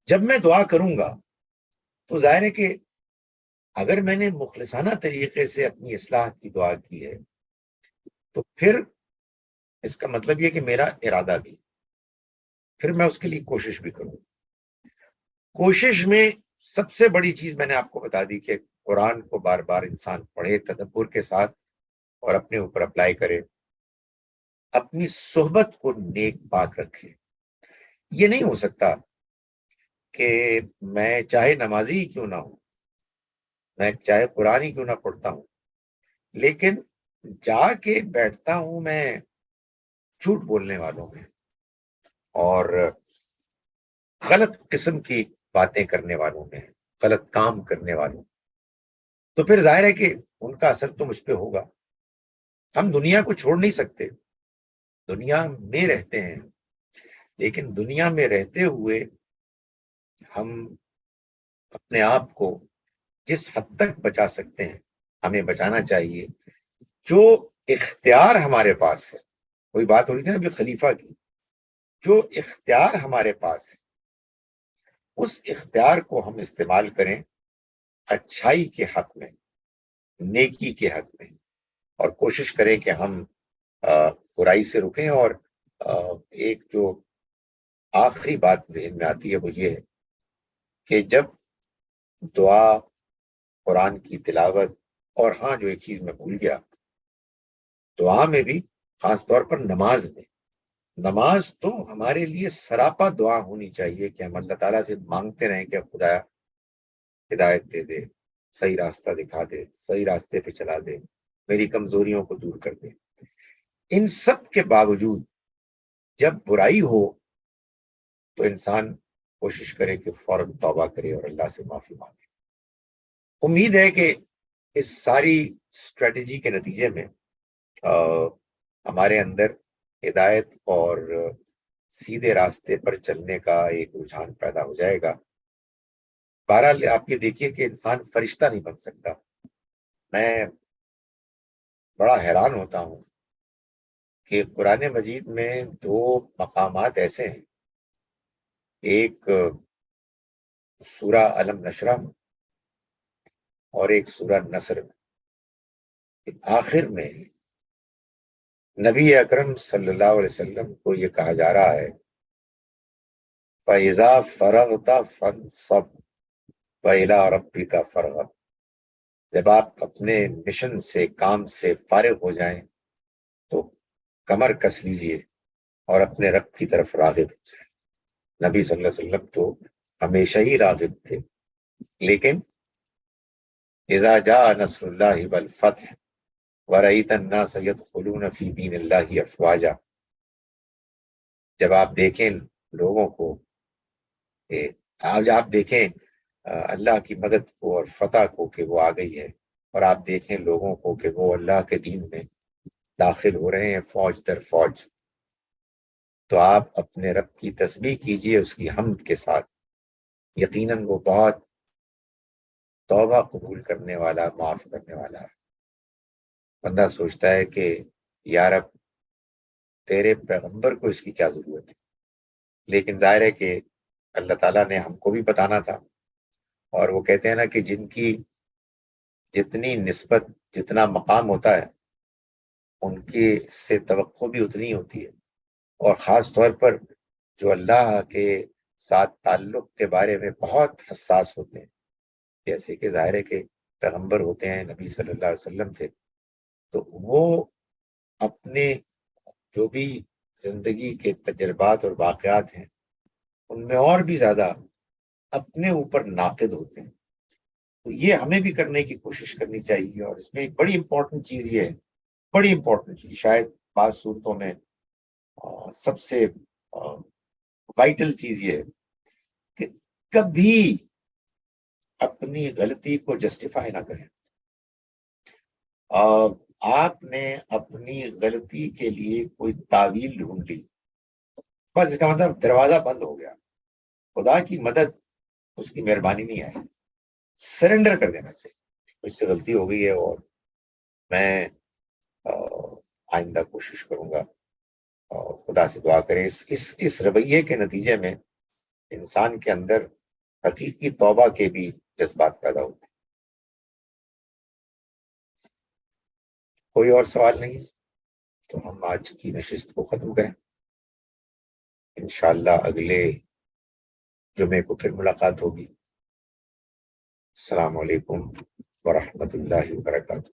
جب میں دعا کروں گا تو ظاہر ہے کہ اگر میں نے مخلصانہ طریقے سے اپنی اصلاح کی دعا کی ہے تو پھر اس کا مطلب یہ کہ میرا ارادہ بھی، پھر میں اس کے لیے کوشش بھی کروں. کوشش میں سب سے بڑی چیز میں نے آپ کو بتا دی کہ قرآن کو بار بار انسان پڑھے تدبر کے ساتھ اور اپنے اوپر اپلائی کرے، اپنی صحبت کو نیک پاک رکھے. یہ نہیں ہو سکتا کہ میں چاہے نمازی ہی کیوں نہ ہوں، میں چاہے قرآن ہی کیوں نہ پڑھتا ہوں، لیکن جا کے بیٹھتا ہوں میں جھوٹ بولنے والوں میں اور غلط قسم کی باتیں کرنے والوں میں، غلط کام کرنے والوں. تو پھر ظاہر ہے کہ ان کا اثر تو مجھ پہ ہوگا. ہم دنیا کو چھوڑ نہیں سکتے، دنیا میں رہتے ہیں، لیکن دنیا میں رہتے ہوئے ہم اپنے آپ کو جس حد تک بچا سکتے ہیں ہمیں بچانا چاہیے. جو اختیار ہمارے پاس ہے، کوئی بات ہو رہی تھی نا ابھی خلیفہ کی، جو اختیار ہمارے پاس ہے اس اختیار کو ہم استعمال کریں اچھائی کے حق میں، نیکی کے حق میں، اور کوشش کریں کہ ہم برائی سے رکیں. اور ایک جو آخری بات ذہن میں آتی ہے وہ یہ ہے کہ جب دعا، قرآن کی تلاوت، اور ہاں جو ایک چیز میں بھول گیا، دعا میں بھی خاص طور پر نماز تو ہمارے لیے سراپا دعا ہونی چاہیے کہ ہم اللہ تعالیٰ سے مانگتے رہیں کہ خدایا ہدایت دے دے، صحیح راستہ دکھا دے، صحیح راستے پہ چلا دے، میری کمزوریوں کو دور کر دے. ان سب کے باوجود جب برائی ہو تو انسان کوشش کرے کہ فوراً توبہ کرے اور اللہ سے معافی مانگے. امید ہے کہ اس ساری اسٹریٹجی کے نتیجے میں ہمارے اندر ہدایت اور سیدھے راستے پر چلنے کا ایک رجحان پیدا ہو جائے گا. بہرحال آپ یہ دیکھیے کہ انسان فرشتہ نہیں بن سکتا. میں بڑا حیران ہوتا ہوں کہ قرآن مجید میں 2 مقامات ایسے ہیں، ایک سورہ علم نشرہ میں اور ایک سورہ نصر میں. آخر میں نبی اکرم صلی اللہ علیہ وسلم کو یہ کہا جا رہا ہے فَإِذَا فَرَغْتَ فَانصَبْ وَإِلَىٰ رَبِّكَ فَارْغَب. جب آپ اپنے مشن سے، کام سے فارغ ہو جائیں تو کمر کس لیجئے اور اپنے رب کی طرف راغب ہو جائیں. نبی صلی اللہ علیہ وسلم تو ہمیشہ ہی راغب تھے، لیکن اذا جاء نصر اللہ والفتح ورأيت الناس يدخلون في دين الله افواجا، جب آپ دیکھیں لوگوں کو کہ آج آپ دیکھیں اللہ کی مدد کو اور فتح کو کہ وہ آ گئی ہے، اور آپ دیکھیں لوگوں کو کہ وہ اللہ کے دین میں داخل ہو رہے ہیں فوج در فوج، تو آپ اپنے رب کی تسبیح کیجئے اس کی حمد کے ساتھ. یقیناً وہ بہت توبہ قبول کرنے والا، معاف کرنے والا ہے. بندہ سوچتا ہے کہ یا رب تیرے پیغمبر کو اس کی کیا ضرورت ہے، لیکن ظاہر ہے کہ اللہ تعالیٰ نے ہم کو بھی بتانا تھا. اور وہ کہتے ہیں نا کہ جن کی جتنی نسبت، جتنا مقام ہوتا ہے، ان کی سے توقع بھی اتنی ہوتی ہے. اور خاص طور پر جو اللہ کے ساتھ تعلق کے بارے میں بہت حساس ہوتے ہیں، جیسے کہ ظاہر ہے کہ پیغمبر ہوتے ہیں، نبی صلی اللہ علیہ وسلم تھے، تو وہ اپنے جو بھی زندگی کے تجربات اور واقعات ہیں ان میں اور بھی زیادہ اپنے اوپر ناقد ہوتے ہیں. تو یہ ہمیں بھی کرنے کی کوشش کرنی چاہیے. اور اس میں ایک بڑی امپورٹنٹ چیز یہ ہے، بڑی امپورٹنٹ چیز، شاید بعض صورتوں میں سب سے وائٹل چیز یہ ہے کہ کبھی اپنی غلطی کو جسٹیفائی نہ کریں. آپ نے اپنی غلطی کے لیے کوئی تعویل ڈھونڈ لی، بس اس کا مطلب دروازہ بند ہو گیا، خدا کی مدد، اس کی مہربانی نہیں آئی. سرنڈر کر دینا چاہیے، مجھ سے غلطی ہو گئی ہے اور میں آئندہ کوشش کروں گا. خدا سے دعا کریں اس رویے کے نتیجے میں انسان کے اندر حقیقی توبہ کے بھی جذبات پیدا ہوتے ہیں. کوئی اور سوال نہیں تو ہم آج کی نشست کو ختم کریں. انشاءاللہ اگلے جمعے کو پھر ملاقات ہوگی. السلام علیکم ورحمۃ اللہ وبرکاتہ.